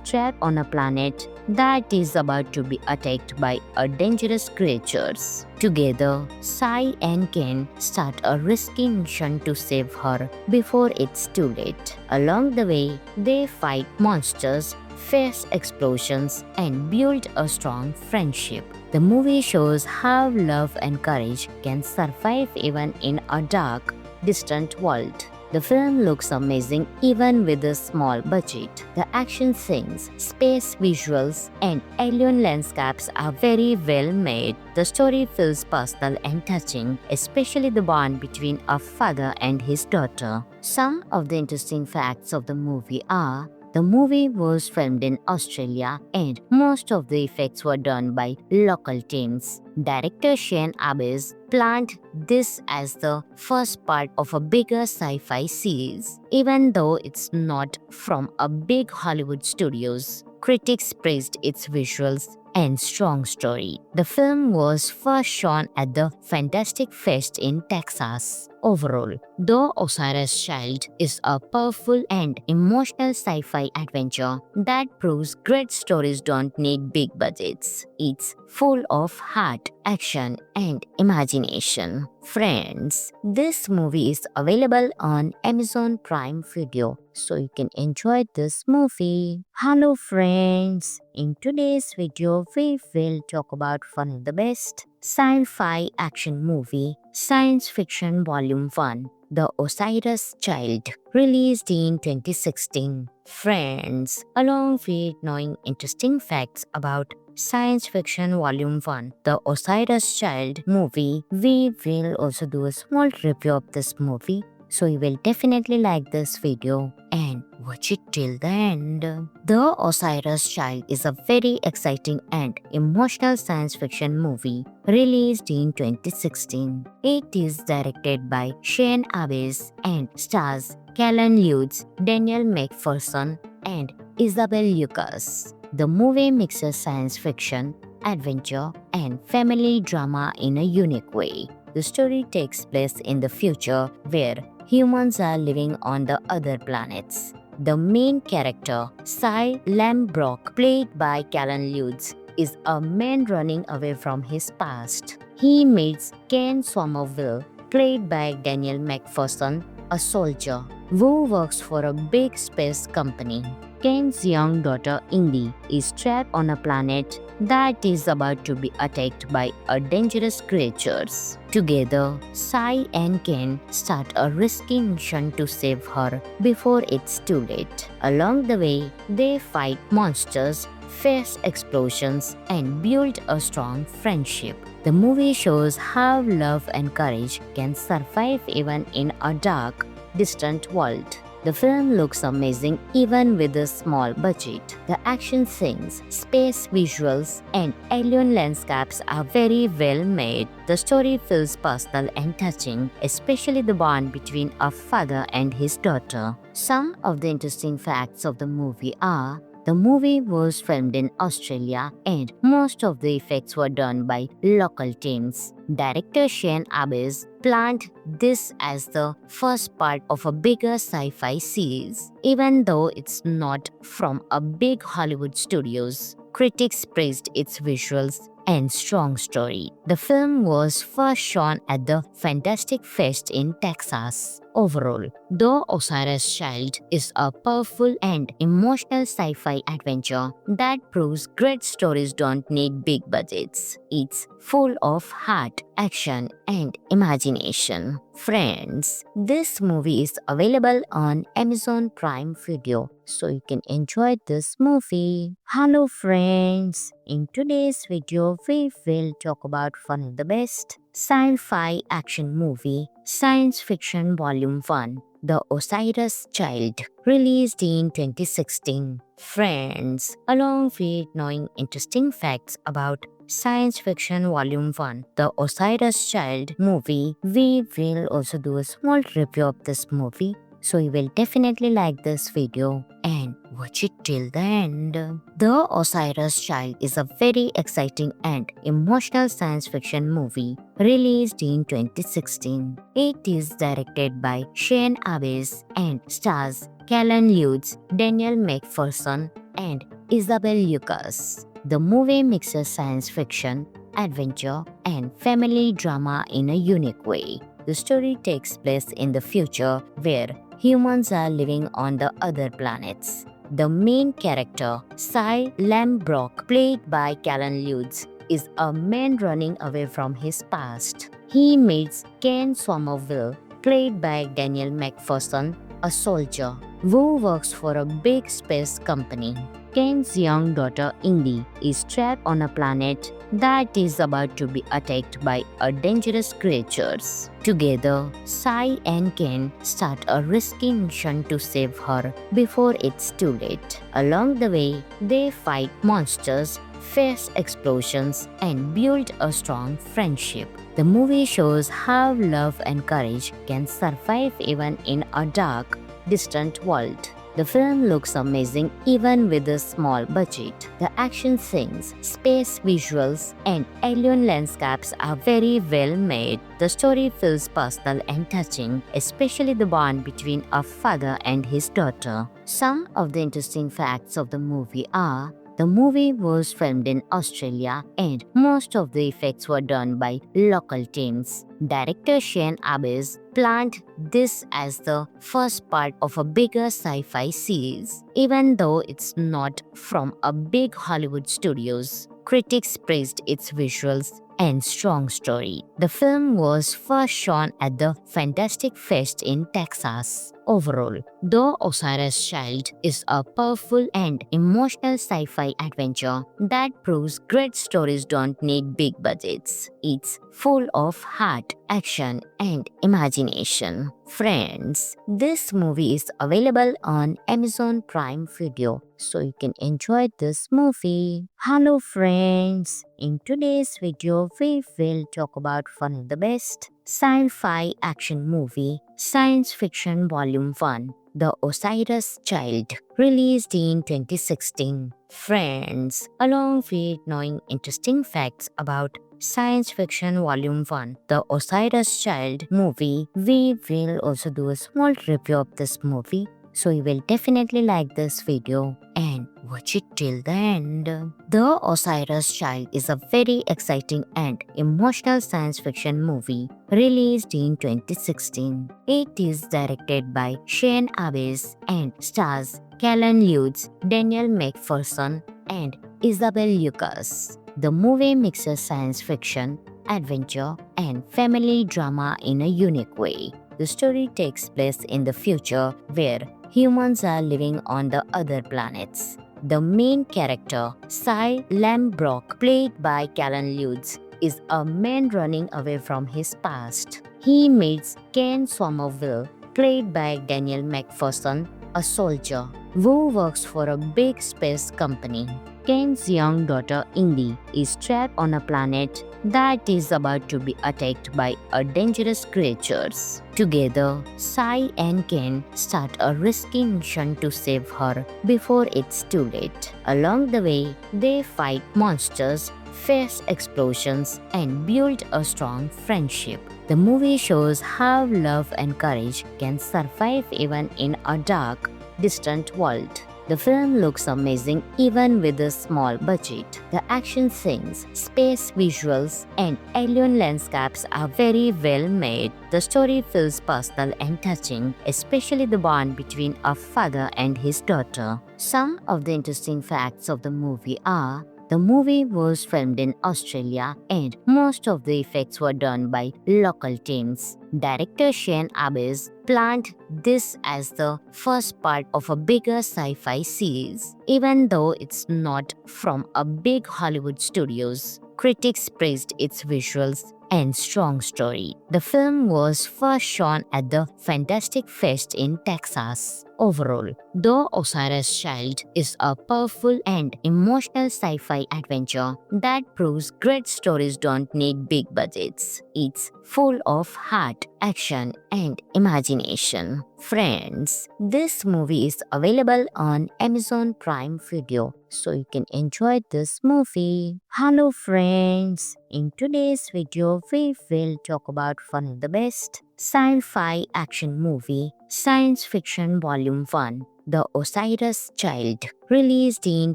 trapped on a planet that is about to be attacked by a dangerous creatures. Together, Cy and Ken start a risky mission to save her before it's too late. Along the way, they fight monsters, face explosions, and build a strong friendship. The movie shows how love and courage can survive even in a dark, distant world. The film looks amazing even with a small budget. The action scenes, space visuals, and alien landscapes are very well made. The story feels personal and touching, especially the bond between a father and his daughter. Some of the interesting facts of the movie are: the movie was filmed in Australia and most of the effects were done by local teams. Director Shane Abbas planned this as the first part of a bigger sci-fi series, even though it's not from a big Hollywood studios. Critics praised its visuals and strong story. The film was first shown at the Fantastic Fest in Texas. Overall, The Osiris Child is a powerful and emotional sci-fi adventure that proves great stories don't need big budgets. It's full of heart, action, and imagination. Friends, this movie is available on Amazon Prime Video, so you can enjoy this movie. Hello friends, in today's video we will talk about one of the best sci-fi action movie, Science Fiction Volume 1, The Osiris Child, released in 2016. Friends, along with knowing interesting facts about Science Fiction Volume 1, The Osiris Child movie, we will also do a small review of this movie. So you will definitely like this video and watch it till the end. The Osiris Child is a very exciting and emotional science fiction movie released in 2016. It is directed by Shane Abbas and stars Callan Lutz, Daniel McPherson, and Isabel Lucas. The movie mixes science fiction, adventure, and family drama in a unique way. The story takes place in the future where humans are living on the other planets. The main character, Cy Lambrock, played by Callan Lutz, is a man running away from his past. He meets Ken Somerville, played by Daniel McPherson, a soldier who works for a big space company. Ken's young daughter Indy is trapped on a planet that is about to be attacked by a dangerous creatures. Together, Cy and Ken start a risky mission to save her before it's too late. Along the way, they fight monsters, face explosions, and build a strong friendship. The movie shows how love and courage can survive even in a dark, distant world. The film looks amazing even with a small budget. The action scenes, space visuals, and alien landscapes are very well made. The story feels personal and touching, especially the bond between a father and his daughter. Some of the interesting facts of the movie are: the movie was filmed in Australia and most of the effects were done by local teams. Director Shane Abbas planned this as the first part of a bigger sci-fi series. Even though it's not from a big Hollywood studios, critics praised its visuals and strong story. The film was first shown at the Fantastic Fest in Texas. Overall, The Osiris Child is a powerful and emotional sci-fi adventure that proves great stories don't need big budgets. It's full of heart, action, and imagination. Friends, this movie is available on Amazon Prime Video, so you can enjoy this movie. Hello friends, in today's video we will talk about one of the best sci-fi action movie, Science Fiction Volume 1, The Osiris Child, released in 2016. Friends, along with knowing interesting facts about Science Fiction Volume 1, The Osiris Child movie, we will also do a small review of this movie. So you will definitely like this video and watch it till the end. The Osiris Child is a very exciting and emotional science fiction movie released in 2016. It is directed by Shane Abbas and stars Callan Lutz, Daniel McPherson, and Isabel Lucas. The movie mixes science fiction, adventure, and family drama in a unique way. The story takes place in the future where humans are living on the other planets. The main character, Cy Lambrock, played by Callan Lutz, is a man running away from his past. He meets Ken Somerville, played by Daniel McPherson, a soldier who works for a big space company. Ken's young daughter Indy is trapped on a planet that is about to be attacked by a dangerous creatures. Together, Cy and Ken start a risky mission to save her before it's too late. Along the way, they fight monsters, face explosions, and build a strong friendship. The movie shows how love and courage can survive even in a dark, distant world. The film looks amazing even with a small budget. The action scenes, space visuals, and alien landscapes are very well made. The story feels personal and touching, especially the bond between a father and his daughter. Some of the interesting facts of the movie are: the movie was filmed in Australia and most of the effects were done by local teams. Director Shane Abbas planned this as the first part of a bigger sci-fi series. Even though it's not from a big Hollywood studios, critics praised its visuals and strong story. The film was first shown at the Fantastic Fest in Texas. Overall, The Osiris Child is a powerful and emotional sci-fi adventure that proves great stories don't need big budgets. It's full of heart, action, and imagination. Friends, this movie is available on Amazon Prime Video, so you can enjoy this movie. Hello friends, in today's video we will talk about one of the best sci-fi action movie, Science Fiction Volume 1, The Osiris Child, released in 2016. Friends, along with knowing interesting facts about Science Fiction Volume 1, The Osiris Child movie, we will also do a small review of this movie. So you will definitely like this video and watch it till the end. The Osiris Child is a very exciting and emotional science fiction movie released in 2016. It is directed by Shane Abbas and stars Callan Lutz, Daniel McPherson, and Isabel Lucas. The movie mixes science fiction, adventure, and family drama in a unique way. The story takes place in the future where humans are living on the other planets. The main character, Cy Lambrock, played by Callan Lutz, is a man running away from his past. He meets Ken Somerville, played by Daniel McPherson, a soldier who works for a big space company. Ken's young daughter Indy is trapped on a planet that is about to be attacked by a dangerous creatures. Together, Sai and Ken start a risky mission to save her before it's too late. Along the way, they fight monsters, face explosions, and build a strong friendship. The movie shows how love and courage can survive even in a dark, distant world. The film looks amazing even with a small budget. The action scenes, space visuals, and alien landscapes are very well made. The story feels personal and touching, especially the bond between a father and his daughter. Some of the interesting facts of the movie are: the movie was filmed in Australia and most of the effects were done by local teams. Director Shane Abbas planned this as the first part of a bigger sci-fi series. Even though it's not from a big Hollywood studios, critics praised its visuals and strong story. The film was first shown at the Fantastic Fest in Texas. Overall, The Osiris Child is a powerful and emotional sci-fi adventure that proves great stories don't need big budgets. It's full of heart, action, and imagination. Friends, this movie is available on Amazon Prime Video, so you can enjoy this movie. Hello friends, in today's video we will talk about one of the best sci-fi action movie, Science Fiction Volume 1, The Osiris Child, released in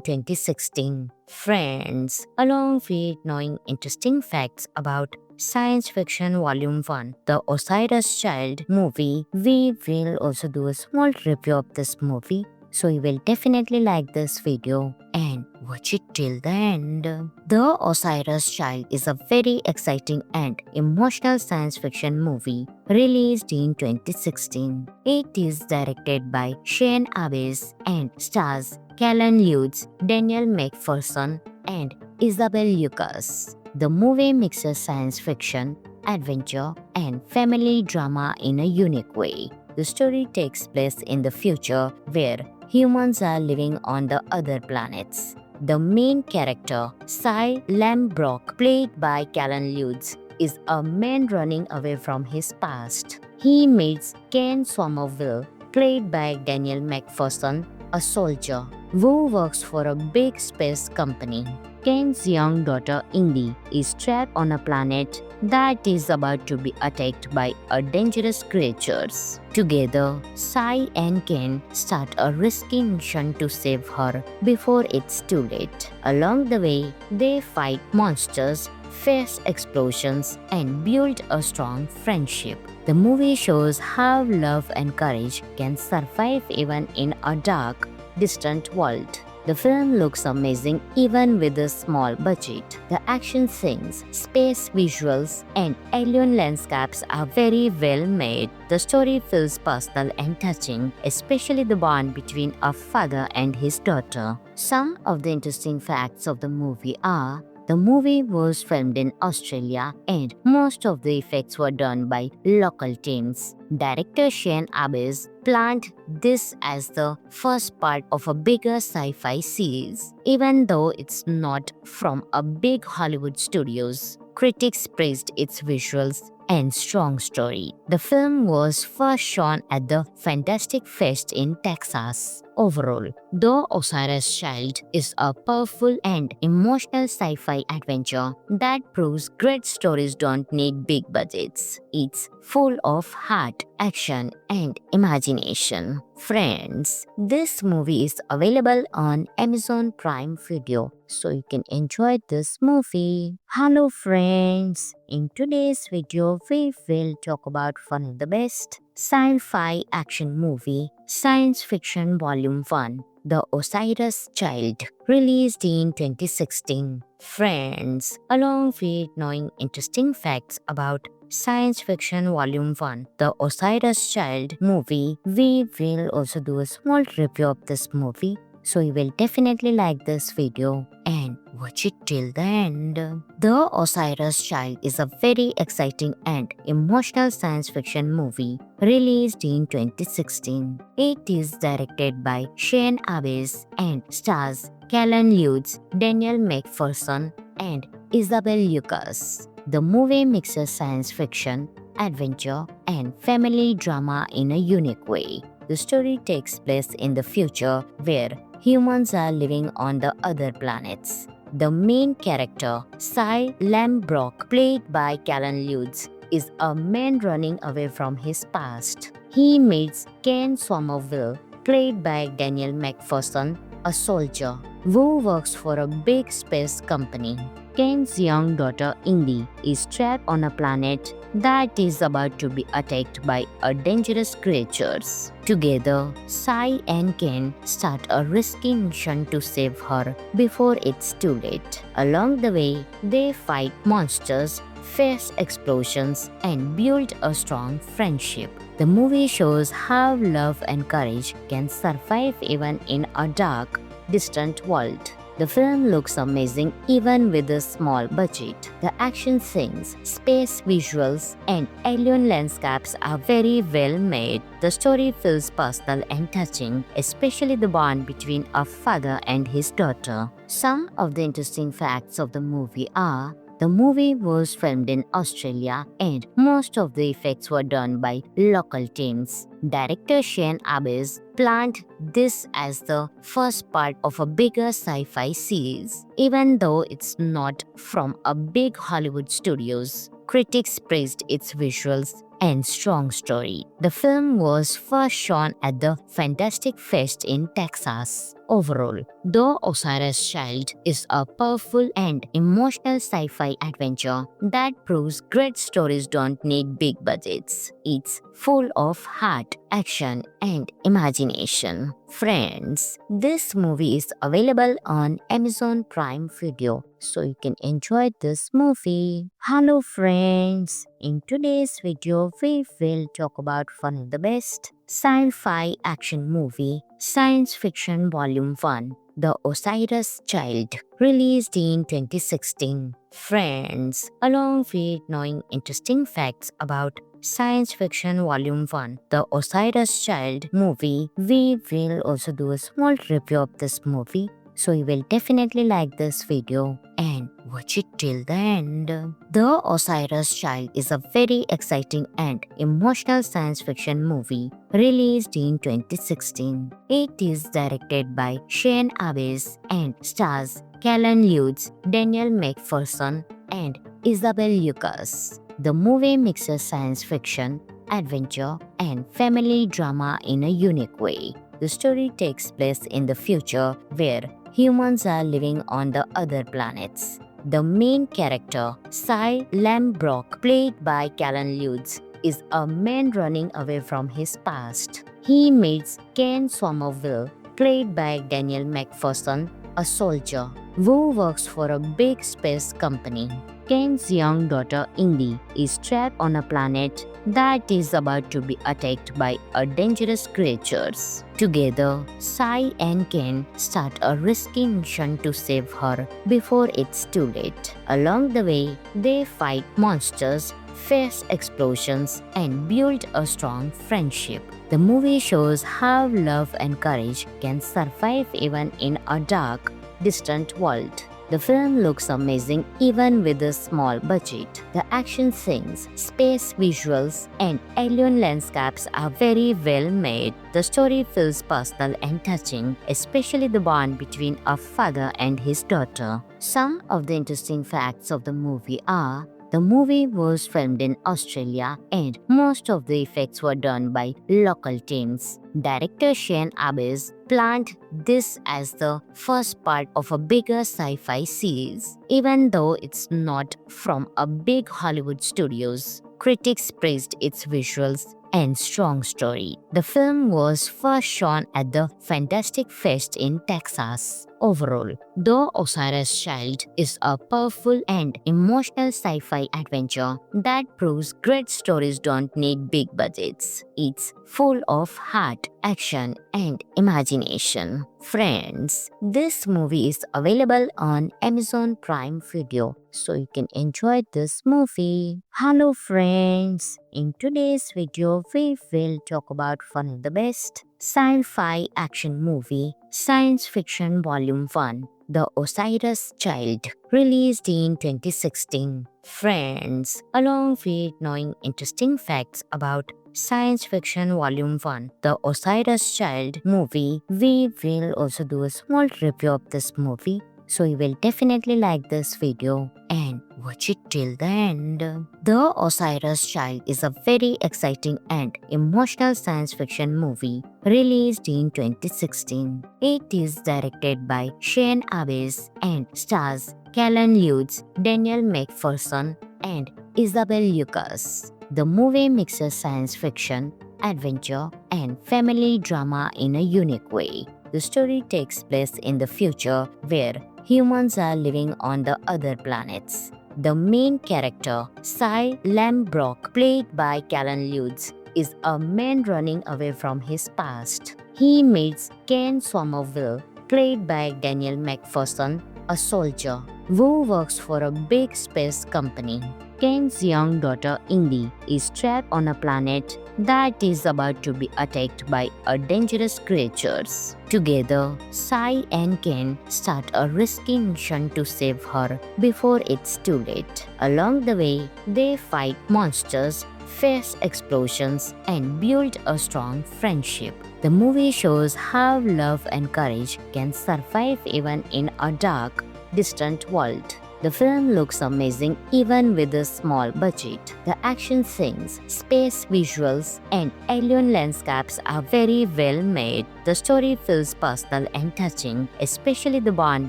2016. Friends, along with knowing interesting facts about Science Fiction Volume 1, The Osiris Child movie, we will also do a small review of this movie. So you will definitely like this video and watch it till the end. The Osiris Child is a very exciting and emotional science fiction movie released in 2016. It is directed by Shane Abbas and stars Callan Lutz, Daniel McPherson, and Isabel Lucas. The movie mixes science fiction, adventure, and family drama in a unique way. The story takes place in the future where humans are living on the other planets. The main character, Cy Lambrock, played by Callan Lutz, is a man running away from his past. He meets Ken Somerville, played by Daniel McPherson, a soldier who works for a big space company. Ken's young daughter Indy is trapped on a planet that is about to be attacked by a dangerous creatures. Together, Sai and Ken start a risky mission to save her before it's too late. Along the way, they fight monsters, face explosions, and build a strong friendship. The movie shows how love and courage can survive even in a dark, distant world. The film looks amazing even with a small budget. The action scenes, space visuals, and alien landscapes are very well made. The story feels personal and touching, especially the bond between a father and his daughter. Some of the interesting facts of the movie are: the movie was filmed in Australia and most of the effects were done by local teams. Director Shane Abbas planned this as the first part of a bigger sci-fi series. Even though it's not from a big Hollywood studios, critics praised its visuals and strong story. The film was first shown at the Fantastic Fest in Texas. Overall, The Osiris Child is a powerful and emotional sci-fi adventure that proves great stories don't need big budgets. It's full of heart, action, and imagination. Friends, this movie is available on Amazon Prime Video, so you can enjoy this movie. Hello friends, in today's video we will talk about one of the best sci-fi action movie, Science Fiction Volume 1, The Osiris Child, released in 2016. Friends, along with knowing interesting facts about Science Fiction Volume 1, The Osiris Child movie, we will also do a small review of this movie. so you will definitely like this video and watch it till the end. The Osiris Child is a very exciting and emotional science fiction movie released in 2016. It is directed by Shane Abbas and stars Callan Lutz, Daniel McPherson, and Isabel Lucas. The movie mixes science fiction, adventure, and family drama in a unique way. The story takes place in the future where humans are living on the other planets. The main character, Cy Lambrock, played by Callan Lutz, is a man running away from his past. He meets Ken Somerville, played by Daniel McPherson, a soldier who works for a big space company. Ken's young daughter Indy is trapped on a planet that is about to be attacked by a dangerous creatures. Together, Sai and Ken start a risky mission to save her before it's too late. Along the way, they fight monsters, face explosions, and build a strong friendship. The movie shows how love and courage can survive even in a dark, distant world. The film looks amazing even with a small budget. The action scenes, space visuals, and alien landscapes are very well made. The story feels personal and touching, especially the bond between a father and his daughter. Some of the interesting facts of the movie are: the movie was filmed in Australia and most of the effects were done by local teams. Director Shane Abbas planned this as the first part of a bigger sci-fi series, even though it's not from a big Hollywood studios. Critics praised its visuals and strong story. The film was first shown at the Fantastic Fest in Texas. Overall, The Osiris Child is a powerful and emotional sci-fi adventure that proves great stories don't need big budgets. It's full of heart, action, and imagination. Friends, this movie is available on Amazon Prime Video, so you can enjoy this movie. Hello friends, in today's video we will talk about one of the best sci-fi action movie, Science Fiction Volume 1, The Osiris Child, released in 2016. Friends, along with knowing interesting facts about Science Fiction Volume 1, The Osiris Child movie, we will also do a small review of this movie, so you will definitely like this video and watch it till the end. The Osiris Child is a very exciting and emotional science fiction movie released in 2016. It is directed by Shane Abbas and stars Callan Lutz, Daniel McPherson, and Isabel Lucas. The movie mixes science fiction, adventure, and family drama in a unique way. The story takes place in the future where humans are living on the other planets. The main character, Cy Lambrock, played by Callan Lutz, is a man running away from his past. He meets Ken Somerville, played by Daniel McPherson, a soldier who works for a big space company. Ken's young daughter Indy is trapped on a planet that is about to be attacked by a dangerous creatures. Together, Cy and Ken start a risky mission to save her before it's too late. Along the way, they fight monsters, face explosions, and build a strong friendship. The movie shows how love and courage can survive even in a dark, distant world. The film looks amazing even with a small budget. The action scenes, space visuals, and alien landscapes are very well made. The story feels personal and touching, especially the bond between a father and his daughter. Some of the interesting facts of the movie are: the movie was filmed in Australia and most of the effects were done by local teams. Director Shane Abbas planned this as the first part of a bigger sci-fi series, even though it's not from a big Hollywood studios. Critics praised its visuals and strong story. The film was first shown at the Fantastic Fest in Texas. Overall, The Osiris Child is a powerful and emotional sci-fi adventure that proves great stories don't need big budgets. It's full of heart, action, and imagination. Friends, this movie is available on Amazon Prime Video, so you can enjoy this movie. Hello friends, in today's video we will talk about one of the best sci-fi action movie, Science Fiction Volume 1, The Osiris Child, released in 2016. Friends, along with knowing interesting facts about Science Fiction Volume 1, The Osiris Child movie, we will also do a small review of this movie. So you will definitely like this video and watch it till the end. The Osiris Child is a very exciting and emotional science fiction movie released in 2016. It is directed by Shane Abbes and stars Callan Lutz, Daniel McPherson, and Isabel Lucas. The movie mixes science fiction, adventure, and family drama in a unique way. The story takes place in the future where humans are living on the other planets. The main character, Cy Lambrock, played by Callan Lutz, is a man running away from his past. He meets Ken Somerville, played by Daniel McPherson, a soldier who works for a big space company. Ken's young daughter Indy is trapped on a planet that is about to be attacked by a dangerous creatures. Together, Cy and Ken start a risky mission to save her before it's too late. Along the way, they fight monsters, face explosions, and build a strong friendship. The movie shows how love and courage can survive even in a dark, distant world. The film looks amazing even with a small budget. The action scenes, space visuals, and alien landscapes are very well made. The story feels personal and touching, especially the bond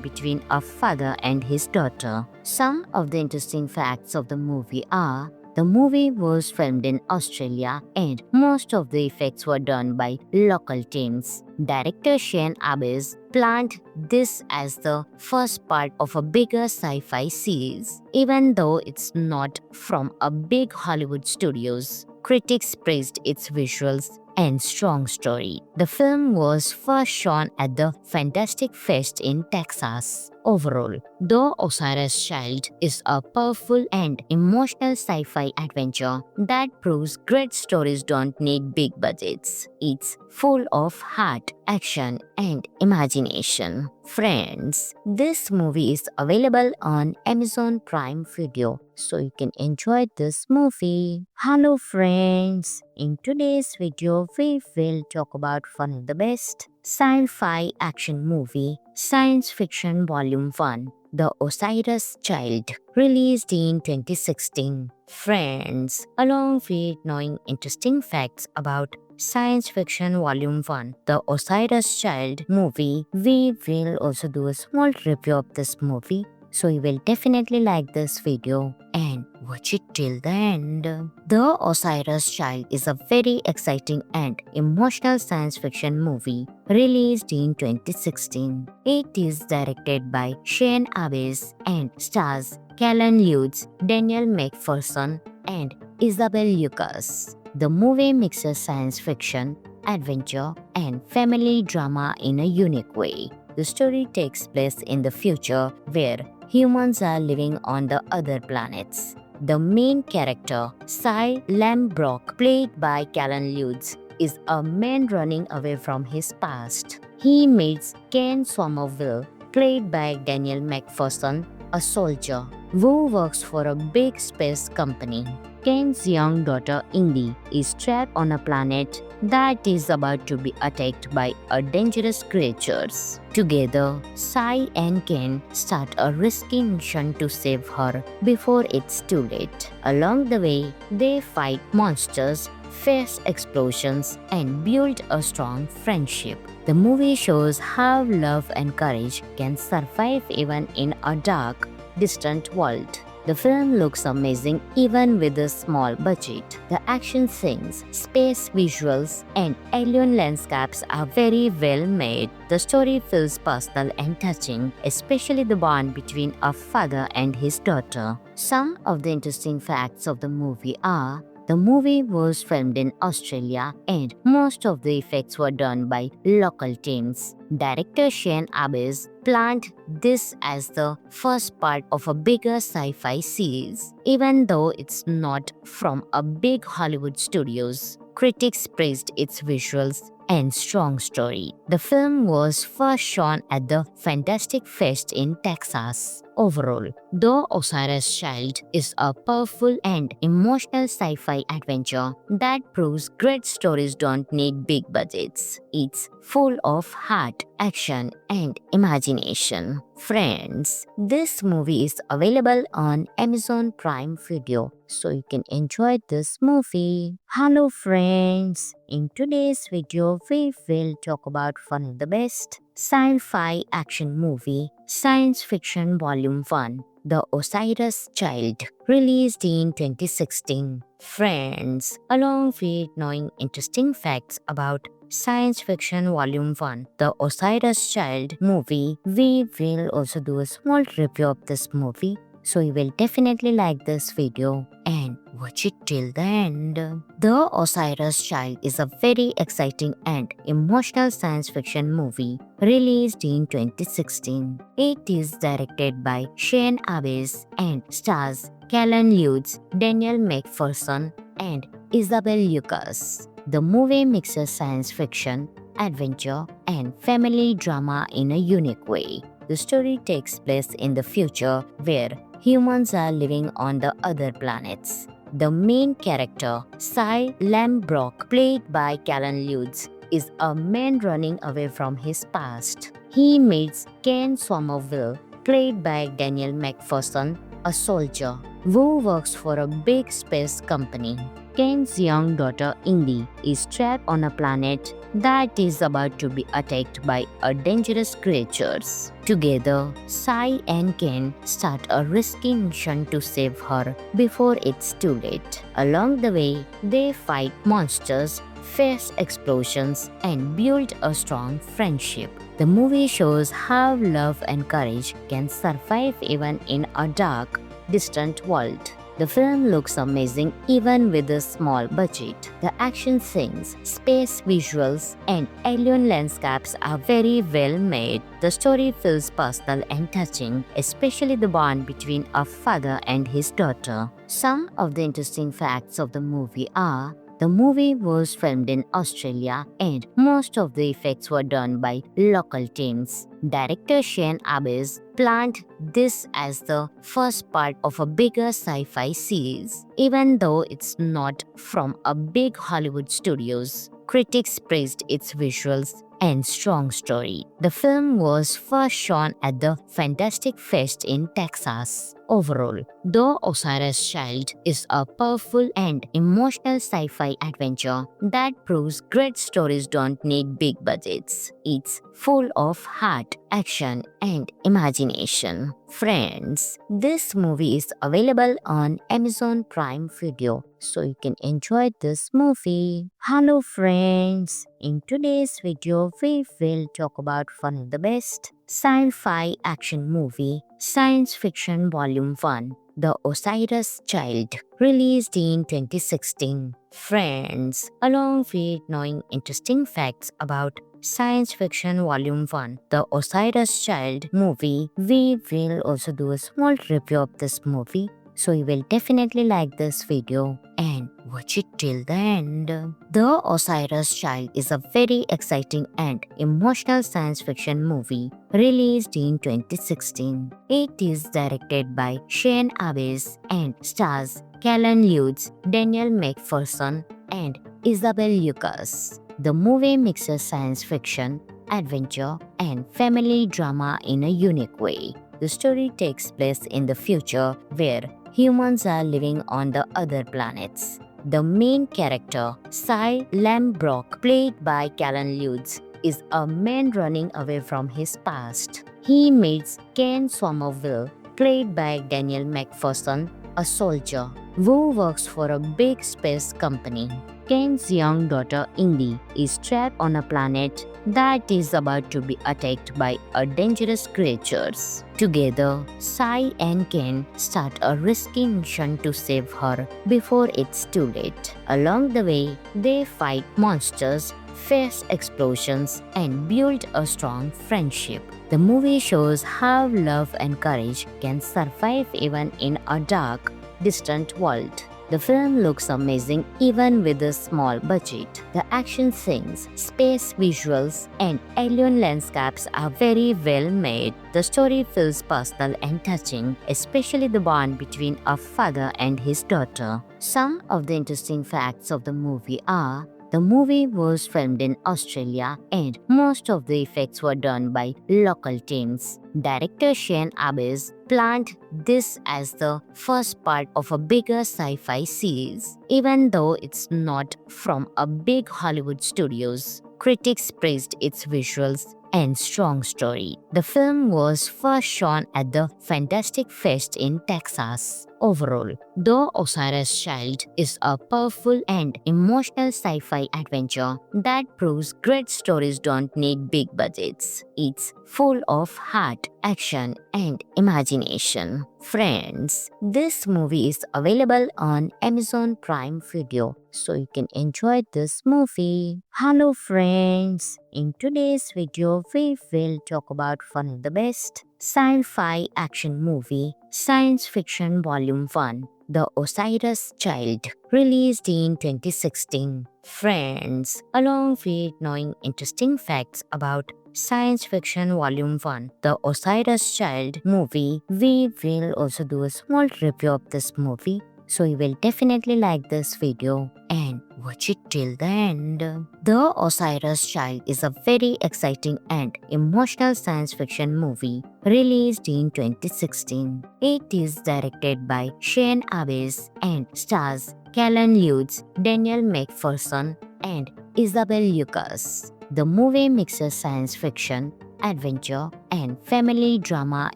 between a father and his daughter. Some of the interesting facts of the movie are: the movie was filmed in Australia and most of the effects were done by local teams. Director Shane Abbes planned this as the first part of a bigger sci-fi series. Even though it's not from a big Hollywood studios, critics praised its visuals and strong story. The film was first shown at the Fantastic Fest in Texas. Overall, The Osiris Child is a powerful and emotional sci-fi adventure that proves great stories don't need big budgets. It's full of heart, action, and imagination. Friends, this movie is available on Amazon Prime Video, so you can enjoy this movie. Hello friends, in today's video we will talk about one of the best sci-fi action movie, Science Fiction Volume 1, The Osiris Child, released in 2016. Friends, along with knowing interesting facts about Science Fiction Volume 1, The Osiris Child movie, we will also do a small review of this movie. So you will definitely like this video and watch it till the end. The Osiris Child is a very exciting and emotional science fiction movie released in 2016. It is directed by Shane Abbes and stars Callan Lutz, Daniel McPherson, and Isabel Lucas. The movie mixes science fiction, adventure, and family drama in a unique way. The story takes place in the future where humans are living on the other planets. The main character, Cy Lambrock, played by Callan Lutz, is a man running away from his past. He meets Ken Somerville, played by Daniel McPherson, a soldier who works for a big space company. Ken's young daughter Indy is trapped on a planet that is about to be attacked by a dangerous creatures. Together, Cy and Ken start a risky mission to save her before it's too late. Along the way, they fight monsters, face explosions, and build a strong friendship. The movie shows how love and courage can survive even in a dark, distant world. The film looks amazing even with a small budget. The action scenes, space visuals, and alien landscapes are very well made. The story feels personal and touching, especially the bond between a father and his daughter. Some of the interesting facts of the movie are: the movie was filmed in Australia and most of the effects were done by local teams. Director Shane Abbas planned this as the first part of a bigger sci-fi series, even though it's not from a big Hollywood studios. Critics praised its visuals and strong story. The film was first shown at the Fantastic Fest in Texas. Overall, The Osiris Child is a powerful and emotional sci-fi adventure that proves great stories don't need big budgets. It's full of heart, action, and imagination. Friends, this movie is available on Amazon Prime Video, so you can enjoy this movie. Hello friends, in today's video we will talk about one of the best sci-fi action movie, Science Fiction Volume 1, The Osiris Child, released in 2016. Friends, along with knowing interesting facts about Science Fiction Volume 1, The Osiris Child movie, we will also do a small review of this movie. So you will definitely like this video and watch it till the end. The Osiris Child is a very exciting and emotional science fiction movie released in 2016. It is directed by Shane Abbas and stars Callan Lutz, Daniel McPherson, and Isabel Lucas. The movie mixes science fiction, adventure, and family drama in a unique way. The story takes place in the future where humans are living on the other planets. The main character, Cy Lambrock, played by Callan Lutz, is a man running away from his past. He meets Ken Somerville, played by Daniel McPherson, a soldier who works for a big space company. Ken's young daughter Indy is trapped on a planet that is about to be attacked by a dangerous creatures. Together, Cy and Ken start a risky mission to save her before it's too late. Along the way, they fight monsters, face explosions, and build a strong friendship. The movie shows how love and courage can survive even in a dark, distant world. The film looks amazing even with a small budget. The action scenes, space visuals, and alien landscapes are very well made. The story feels personal and touching, especially the bond between a father and his daughter. Some of the interesting facts of the movie are: the movie was filmed in Australia and most of the effects were done by local teams. Director Shane Abbas planned this as the first part of a bigger sci-fi series, even though it's not from a big Hollywood studios. Critics praised its visuals and strong story. The film was first shown at the Fantastic Fest in Texas. Overall, The Osiris Child is a powerful and emotional sci-fi adventure that proves great stories don't need big budgets. It's full of heart, action, and imagination. Friends, this movie is available on Amazon Prime Video, so you can enjoy this movie. Hello friends, in today's video we will talk about one of the best sci-fi action movie, Science Fiction Volume 1, The Osiris Child, released in 2016. Friends, along with knowing interesting facts about Science Fiction Volume 1, The Osiris Child movie, we will also do a small review of this movie. So you will definitely like this video and watch it till the end. The Osiris Child is a very exciting and emotional science fiction movie released in 2016. It is directed by Shane Abbas and stars Callan Lutz, Daniel McPherson, and Isabel Lucas. The movie mixes science fiction, adventure, and family drama in a unique way. The story takes place in the future where humans are living on the other planets. The main character, Cy Lambrock, played by Callan Lutz, is a man running away from his past. He meets Ken Somerville, played by Daniel McPherson, a soldier who works for a big space company. Ken's young daughter Indy is trapped on a planet that is about to be attacked by a dangerous creatures. Together, Sai and Ken start a risky mission to save her before it's too late. Along the way, they fight monsters, face explosions, and build a strong friendship. The movie shows how love and courage can survive even in a dark, distant world. The film looks amazing even with a small budget. The action scenes, space visuals, and alien landscapes are very well made. The story feels personal and touching, especially the bond between a father and his daughter. Some of the interesting facts of the movie are: the movie was filmed in Australia and most of the effects were done by local teams. Director Shane Abbas planned this as the first part of a bigger sci-fi series, even though it's not from a big Hollywood studios. Critics praised its visuals and strong story. The film was first shown at the Fantastic Fest in Texas. Overall, The Osiris Child is a powerful and emotional sci-fi adventure that proves great stories don't need big budgets. It's full of heart, action, and imagination. Friends, this movie is available on Amazon Prime Video, so you can enjoy this movie. Hello friends, in today's video we will talk about one of the best sci-fi action movie, Science Fiction Volume 1, The Osiris Child, released in 2016. Friends, along with knowing interesting facts about Science Fiction Volume 1, The Osiris Child movie, we will also do a small review of this movie. So you will definitely like this video and watch it till the end. The Osiris Child is a very exciting and emotional science fiction movie released in 2016. It is directed by Shane Abbas and stars Callan Lutz, Daniel McPherson, and Isabel Lucas. The movie mixes science fiction, adventure, and family drama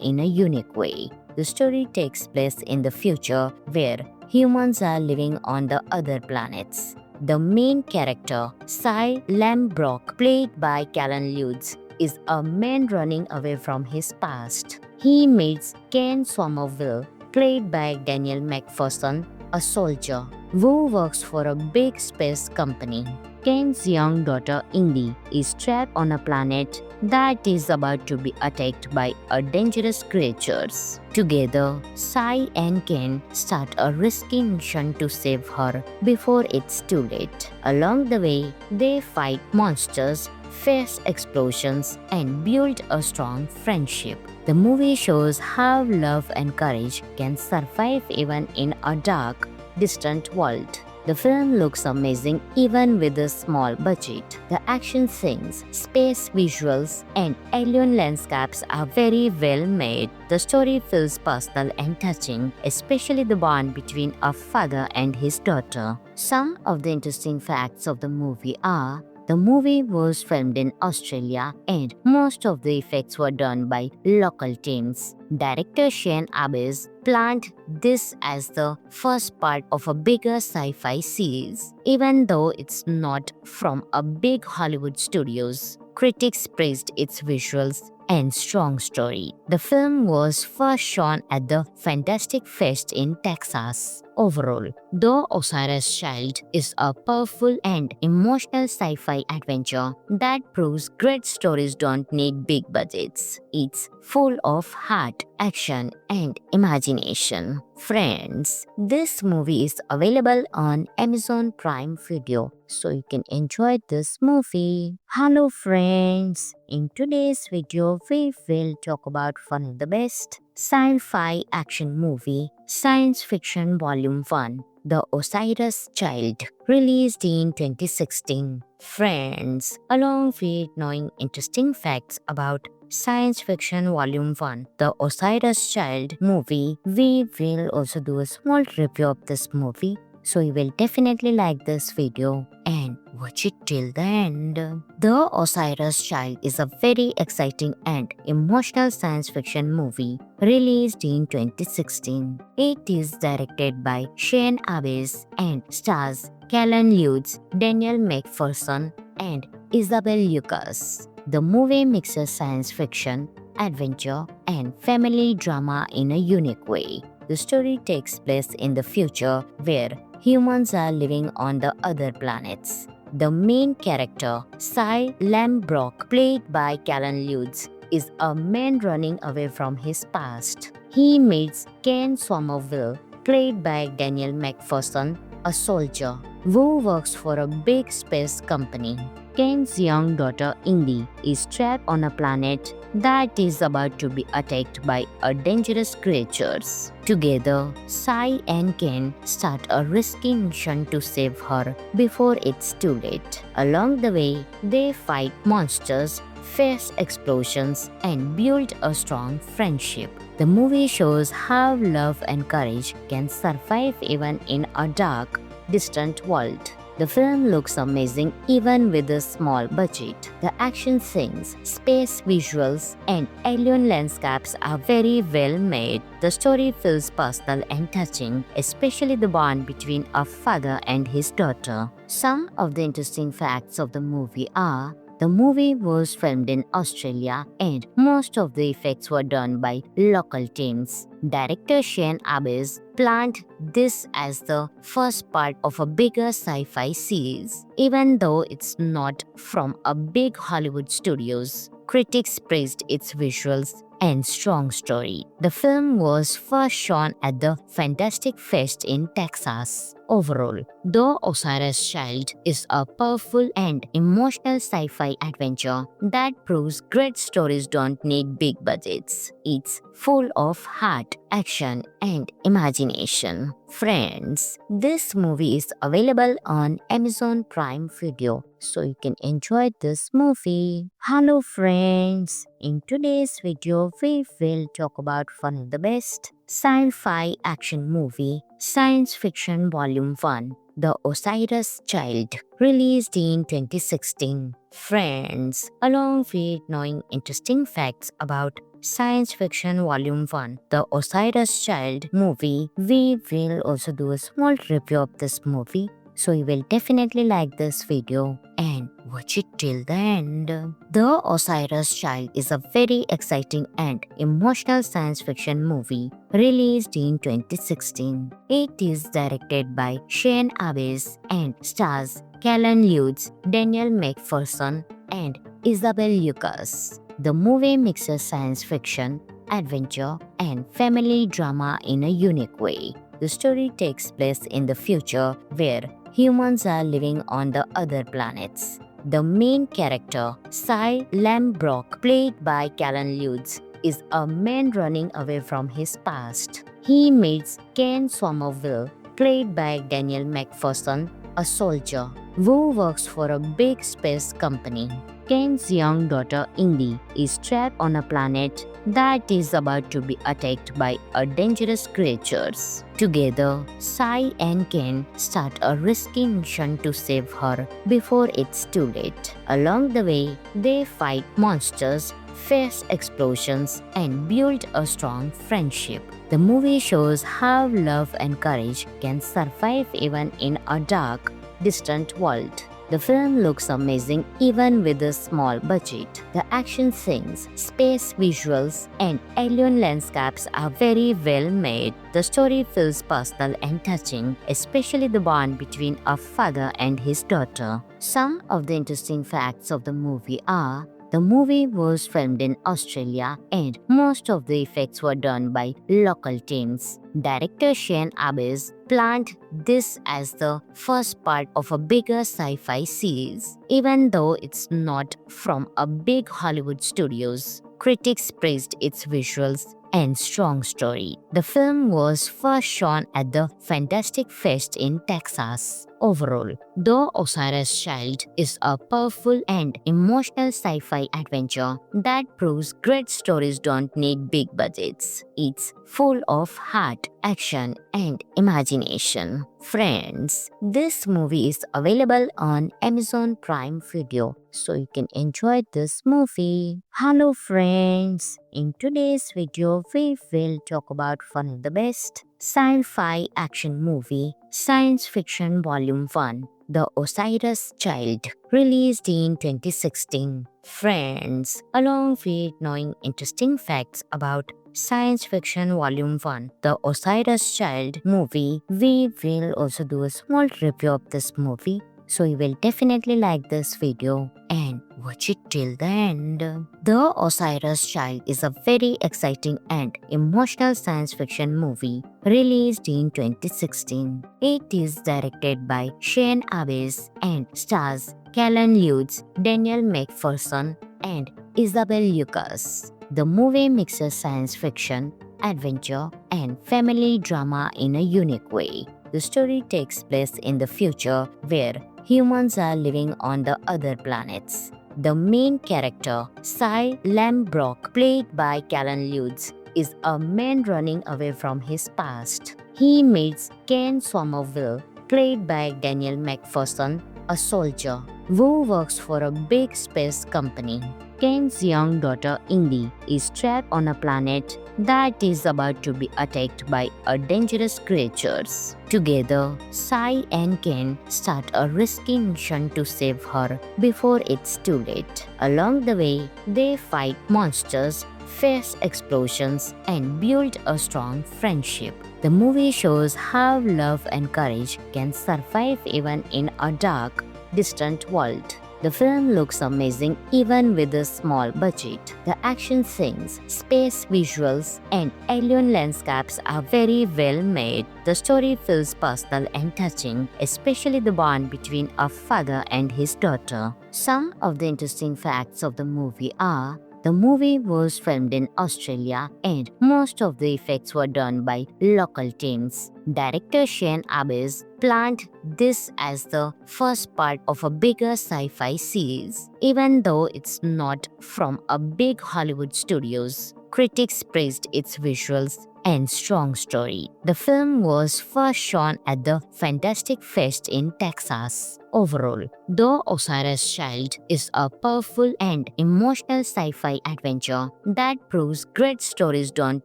in a unique way. The story takes place in the future where humans are living on the other planets. The main character, Cy Lambrock, played by Callan Lutz, is a man running away from his past. He meets Ken Somerville, played by Daniel McPherson, a soldier who works for a big space company. Ken's young daughter Indy is trapped on a planet that is about to be attacked by a dangerous creatures. Together, Sai and Ken start a risky mission to save her before it's too late. Along the way, they fight monsters, face explosions, and build a strong friendship. The movie shows how love and courage can survive even in a dark, distant world. The film looks amazing even with a small budget. The action scenes, space visuals, and alien landscapes are very well made. The story feels personal and touching, especially the bond between a father and his daughter. Some of the interesting facts of the movie are: the movie was filmed in Australia and most of the effects were done by local teams. Director Shane Abbas planned this as the first part of a bigger sci-fi series, even though it's not from a big Hollywood studios. Critics praised its visuals and strong story. The film was first shown at the Fantastic Fest in Texas. Overall, The Osiris Child is a powerful and emotional sci-fi adventure that proves great stories don't need big budgets. It's full of heart, action, and imagination. Friends, this movie is available on Amazon Prime Video, so you can enjoy this movie. Hello friends, in today's video we will talk about one of the best sci-fi action movie, Science Fiction Volume 1, The Osiris Child, released in 2016. Friends, along with knowing interesting facts about Science Fiction Volume 1, The Osiris Child movie, we will also do a small review of this movie. so you will definitely like this video and watch it till the end. The Osiris Child is a very exciting and emotional science fiction movie released in 2016. It is directed by Shane Abbas and stars Callan Lutz, Daniel McPherson, and Isabel Lucas. The movie mixes science fiction, adventure, and family drama in a unique way. The story takes place in the future where humans are living on the other planets. The main character, Cy Lambrock, played by Callan Lutz, is a man running away from his past. He meets Ken Somerville, played by Daniel McPherson, a soldier who works for a big space company. Ken's young daughter Indy is trapped on a planet that is about to be attacked by a dangerous creatures. Together, Sai and Ken start a risky mission to save her before it's too late. Along the way, they fight monsters, face explosions, and build a strong friendship. The movie shows how love and courage can survive even in a dark, distant world. The film looks amazing even with a small budget. The action scenes, space visuals, and alien landscapes are very well made. The story feels personal and touching, especially the bond between a father and his daughter. Some of the interesting facts of the movie are: the movie was filmed in Australia and most of the effects were done by local teams. Director Shane Abbas planned this as the first part of a bigger sci-fi series. Even though it's not from a big Hollywood studios, critics praised its visuals and strong story. The film was first shown at the Fantastic Fest in Texas. Overall, The Osiris Child is a powerful and emotional sci-fi adventure that proves great stories don't need big budgets. It's full of heart, action, and imagination. Friends, this movie is available on Amazon Prime Video, so you can enjoy this movie. Hello friends, in today's video we will talk about one of the best sci-fi action movie, Science Fiction Volume 1, The Osiris Child, released in 2016. Friends, along with knowing interesting facts about Science Fiction Volume 1, The Osiris Child movie, we will also do a small review of this movie, so you will definitely like this video and watch it till the end. The Osiris Child is a very exciting and emotional science fiction movie released in 2016. It is directed by Shane Abbas and stars Callan Lutz, Daniel McPherson, and Isabel Lucas. The movie mixes science fiction, adventure, and family drama in a unique way. The story takes place in the future where humans are living on the other planets. The main character, Cy Lambrock, played by Callan Lutz, is a man running away from his past. He meets Ken Somerville, played by Daniel McPherson, a soldier who works for a big space company. Ken's young daughter Indy is trapped on a planet that is about to be attacked by a dangerous creatures. Together, Sai and Ken start a risky mission to save her before it's too late. Along the way, they fight monsters, face explosions, and build a strong friendship. The movie shows how love and courage can survive even in a dark, distant world. The film looks amazing even with a small budget. The action scenes, space visuals, and alien landscapes are very well made. The story feels personal and touching, especially the bond between a father and his daughter. Some of the interesting facts of the movie are: the movie was filmed in Australia and most of the effects were done by local teams. Director Shane Abbas planned this as the first part of a bigger sci-fi series. Even though it's not from a big Hollywood studios, critics praised its visuals and strong story. The film was first shown at the Fantastic Fest in Texas. Overall, The Osiris Child is a powerful and emotional sci-fi adventure that proves great stories don't need big budgets. It's full of heart, action, and imagination. Friends, this movie is available on Amazon Prime Video, so you can enjoy this movie. Hello friends, in today's video we will talk about one of the best sci-fi action movie, Science Fiction Volume 1, The Osiris Child, released in 2016. Friends, along with knowing interesting facts about Science Fiction Volume 1, The Osiris Child movie, we will also do a small review of this movie. So you will definitely like this video and watch it till the end. The Osiris Child is a very exciting and emotional science fiction movie released in 2016. It is directed by Shane Abbas and stars Callan Lutz, Daniel McPherson, and Isabel Lucas. The movie mixes science fiction, adventure, and family drama in a unique way. The story takes place in the future where humans are living on the other planets. The main character, Cy Lambrock, played by Callan Lutz, is a man running away from his past. He meets Ken Somerville, played by Daniel McPherson, a soldier who works for a big space company. Ken's young daughter Indy is trapped on a planet that is about to be attacked by a dangerous creatures. Together, Cy and Ken start a risky mission to save her before it's too late. Along the way, they fight monsters, face explosions, and build a strong friendship. The movie shows how love and courage can survive even in a dark, distant world. The film looks amazing even with a small budget. The action scenes, space visuals, and alien landscapes are very well made. The story feels personal and touching, especially the bond between a father and his daughter. Some of the interesting facts of the movie are: the movie was filmed in Australia and most of the effects were done by local teams. Director Shane Abbas planned this as the first part of a bigger sci-fi series. Even though it's not from a big Hollywood studios, critics praised its visuals and strong story. The film was first shown at the Fantastic Fest in Texas. Overall, The Osiris Child is a powerful and emotional sci-fi adventure that proves great stories don't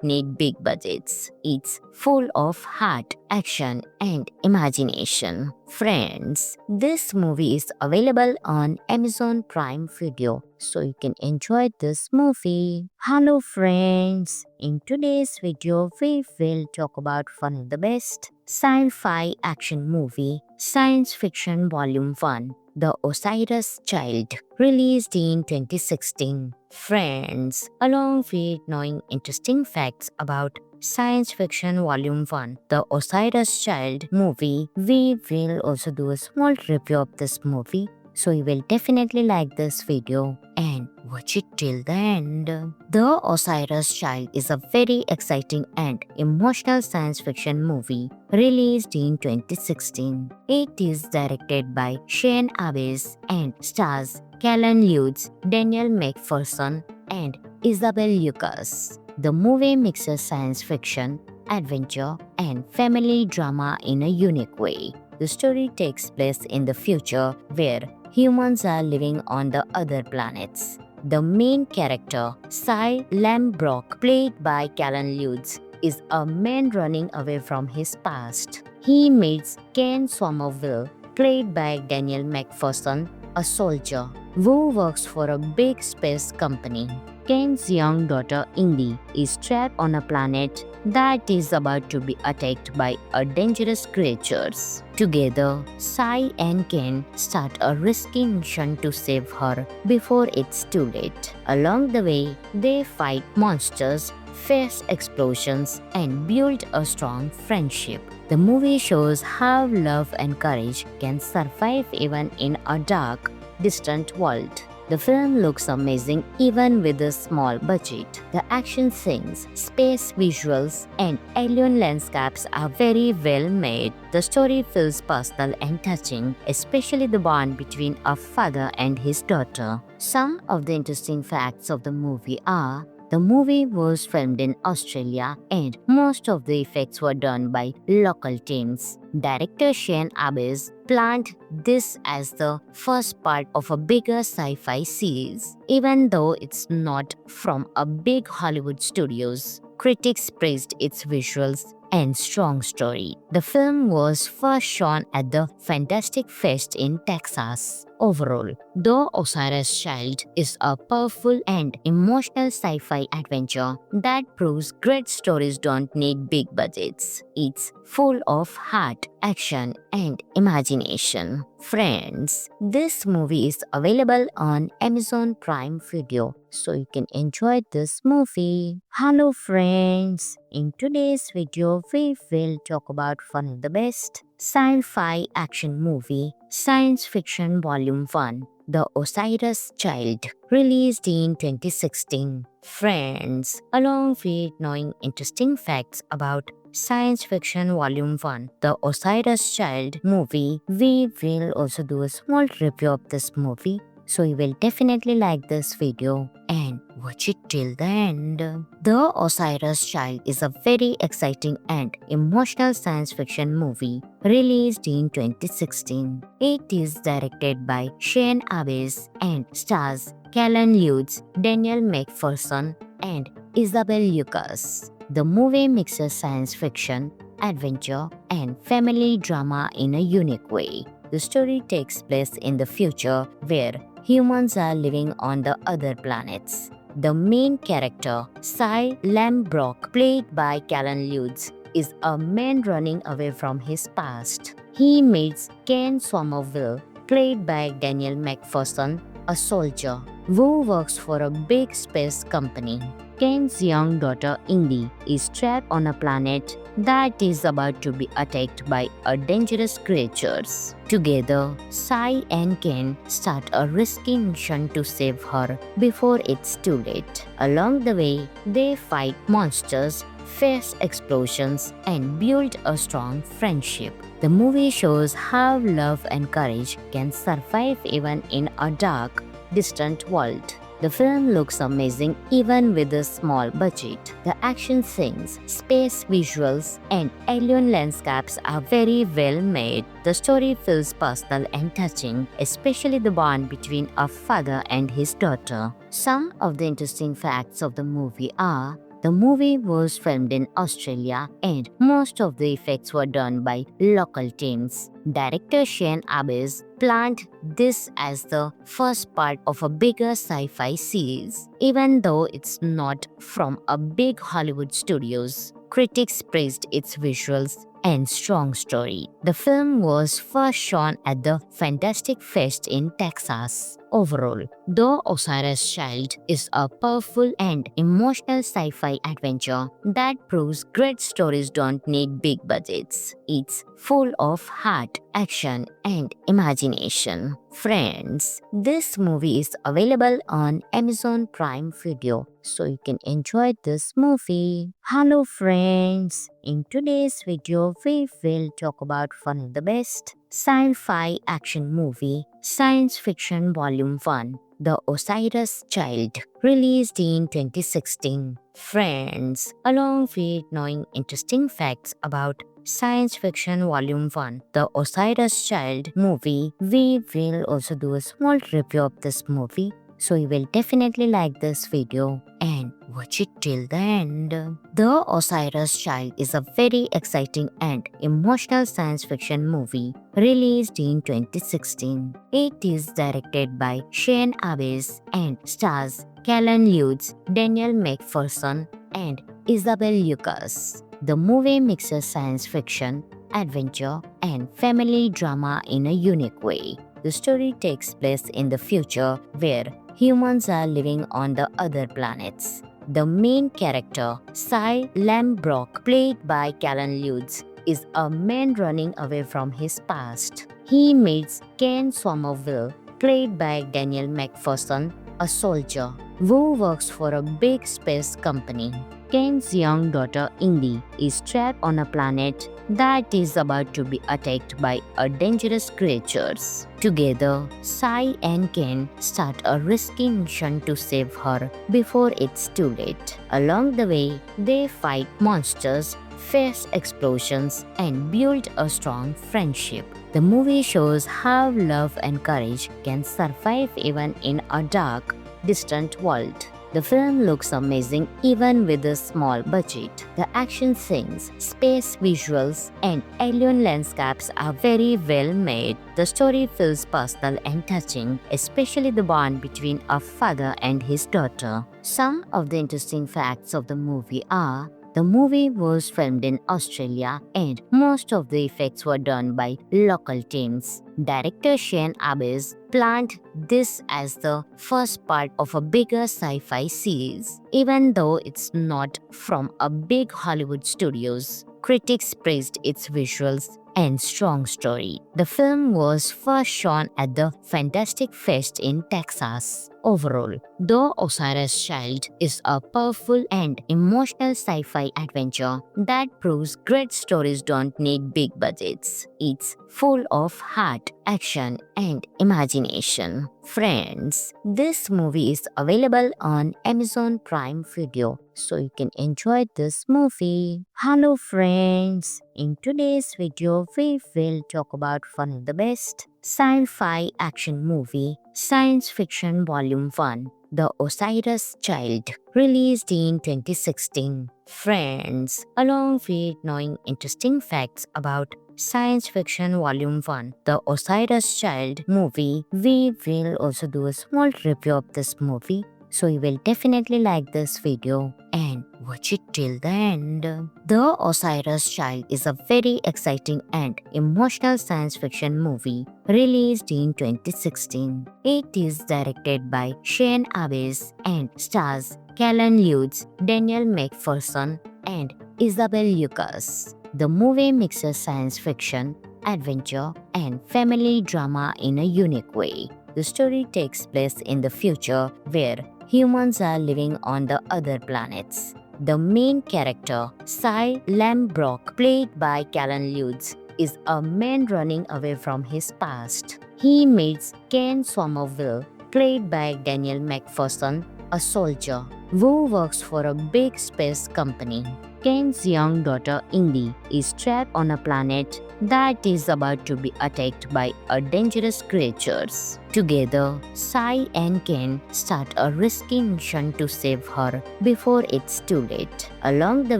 need big budgets. It's full of heart, action, and imagination. Friends, this movie is available on Amazon Prime Video, so you can enjoy this movie. Hello friends, in today's video we will talk about one of the best sci-fi action movie, Science Fiction Volume 1, The Osiris Child, released in 2016. Friends, along with knowing interesting facts about Science Fiction Volume 1, The Osiris Child movie, we will also do a small review of this movie. So you will definitely like this video and watch it till the end. The Osiris Child is a very exciting and emotional science fiction movie released in 2016. It is directed by Shane Abbas and stars Callan Lutz, Daniel McPherson, and Isabel Lucas. The movie mixes science fiction, adventure, and family drama in a unique way. The story takes place in the future where humans are living on the other planets. The main character, Cy Lambrock, played by Callan Lutz, is a man running away from his past. He meets Ken Somerville, played by Daniel McPherson, a soldier who works for a big space company. Ken's young daughter Indy is trapped on a planet that is about to be attacked by a dangerous creatures. Together, Cy and Ken start a risky mission to save her before it's too late. Along the way, they fight monsters, face explosions, and build a strong friendship. The movie shows how love and courage can survive even in a dark, distant world. The film looks amazing even with a small budget. The action scenes, space visuals, and alien landscapes are very well made. The story feels personal and touching, especially the bond between a father and his daughter. Some of the interesting facts of the movie are: the movie was filmed in Australia and most of the effects were done by local teams. Director Shane Abbas planned this as the first part of a bigger sci-fi series, even though it's not from a big Hollywood studios. Critics praised its visuals and strong story. The film was first shown at the Fantastic Fest in Texas. Overall, The Osiris Child is a powerful and emotional sci-fi adventure that proves great stories don't need big budgets. It's full of heart, action, and imagination. Friends, this movie is available on Amazon Prime Video, so you can enjoy this movie. Hello friends, in today's video we will talk about one of the best sci-fi action movie, Science Fiction Volume 1, The Osiris Child, released in 2016. Friends, along with knowing interesting facts about Science Fiction Volume 1, The Osiris Child movie, we will also do a small review of this movie. So you will definitely like this video and watch it till the end. The Osiris Child is a very exciting and emotional science fiction movie released in 2016. It is directed by Shane Abbas and stars Callan Lutz, Daniel McPherson, and Isabel Lucas. The movie mixes science fiction, adventure, and family drama in a unique way. The story takes place in the future where humans are living on the other planets. The main character, Cy Lambrock, played by Callan Lutz, is a man running away from his past. He meets Ken Somerville, played by Daniel McPherson, a soldier who works for a big space company. Ken's young daughter Indy is trapped on a planet that is about to be attacked by a dangerous creatures. Together, Cy and Ken start a risky mission to save her before it's too late. Along the way, they fight monsters, face explosions, and build a strong friendship. The movie shows how love and courage can survive even in a dark, distant world. The film looks amazing even with a small budget. The action scenes, space visuals, and alien landscapes are very well made. The story feels personal and touching, especially the bond between a father and his daughter. Some of the interesting facts of the movie are: the movie was filmed in Australia and most of the effects were done by local teams. Director Shane Abbas planned this as the first part of a bigger sci-fi series, even though it's not from a big Hollywood studios. Critics praised its visuals and strong story. The film was first shown at the Fantastic Fest in Texas. Overall, The Osiris Child is a powerful and emotional sci-fi adventure that proves great stories don't need big budgets. It's full of heart, action, and imagination. Friends, this movie is available on Amazon Prime Video, so you can enjoy this movie. Hello friends, in today's video we will talk about one of the best sci-fi action movie, Science Fiction Volume 1, The Osiris Child, released in 2016. Friends, along with knowing interesting facts about Science Fiction Volume 1, The Osiris Child movie, we will also do a small review of this movie. So you will definitely like this video and watch it till the end. The Osiris Child is a very exciting and emotional science fiction movie released in 2016. It is directed by Shane Abbas and stars Callan Lutz, Daniel McPherson, and Isabel Lucas. The movie mixes science fiction, adventure, and family drama in a unique way. The story takes place in the future where humans are living on the other planets. The main character, Cy Lambrock, played by Callan Lutz, is a man running away from his past. He meets Ken Somerville, played by Daniel McPherson, a soldier who works for a big space company. Ken's young daughter Indy is trapped on a planet that is about to be attacked by a dangerous creatures. Together, Sai and Ken start a risky mission to save her before it's too late. Along the way, they fight monsters, face explosions, and build a strong friendship. The movie shows how love and courage can survive even in a dark, distant world. The film looks amazing even with a small budget. The action scenes, space visuals, and alien landscapes are very well made. The story feels personal and touching, especially the bond between a father and his daughter. Some of the interesting facts of the movie are: the movie was filmed in Australia and most of the effects were done by local teams. Director Shane Abbas planned this as the first part of a bigger sci-fi series. Even though it's not from a big Hollywood studios, critics praised its visuals and strong story. The film was first shown at the Fantastic Fest in Texas. Overall, The Osiris Child is a powerful and emotional sci-fi adventure that proves great stories don't need big budgets. It's full of heart, action, and imagination. Friends, this movie is available on Amazon Prime Video, so you can enjoy this movie. Hello friends, in today's video we will talk about one of the best sci-fi action movie, Science Fiction Volume 1, The Osiris Child, released in 2016. Friends, along with knowing interesting facts about Science Fiction Volume 1, The Osiris Child movie, we will also do a small review of this movie. So you will definitely like this video and watch it till the end. The Osiris Child is a very exciting and emotional science fiction movie released in 2016. It is directed by Shane Abbas and stars Callan Lutz, Daniel McPherson, and Isabel Lucas. The movie mixes science fiction, adventure, and family drama in a unique way. The story takes place in the future where humans are living on the other planets. The main character, Cy Lambrock, played by Callan Lutz, is a man running away from his past. He meets Ken Somerville, played by Daniel McPherson, a soldier who works for a big space company. Ken's young daughter Indy is trapped on a planet that is about to be attacked by a dangerous creatures. Together, Sai and Ken start a risky mission to save her before it's too late. Along the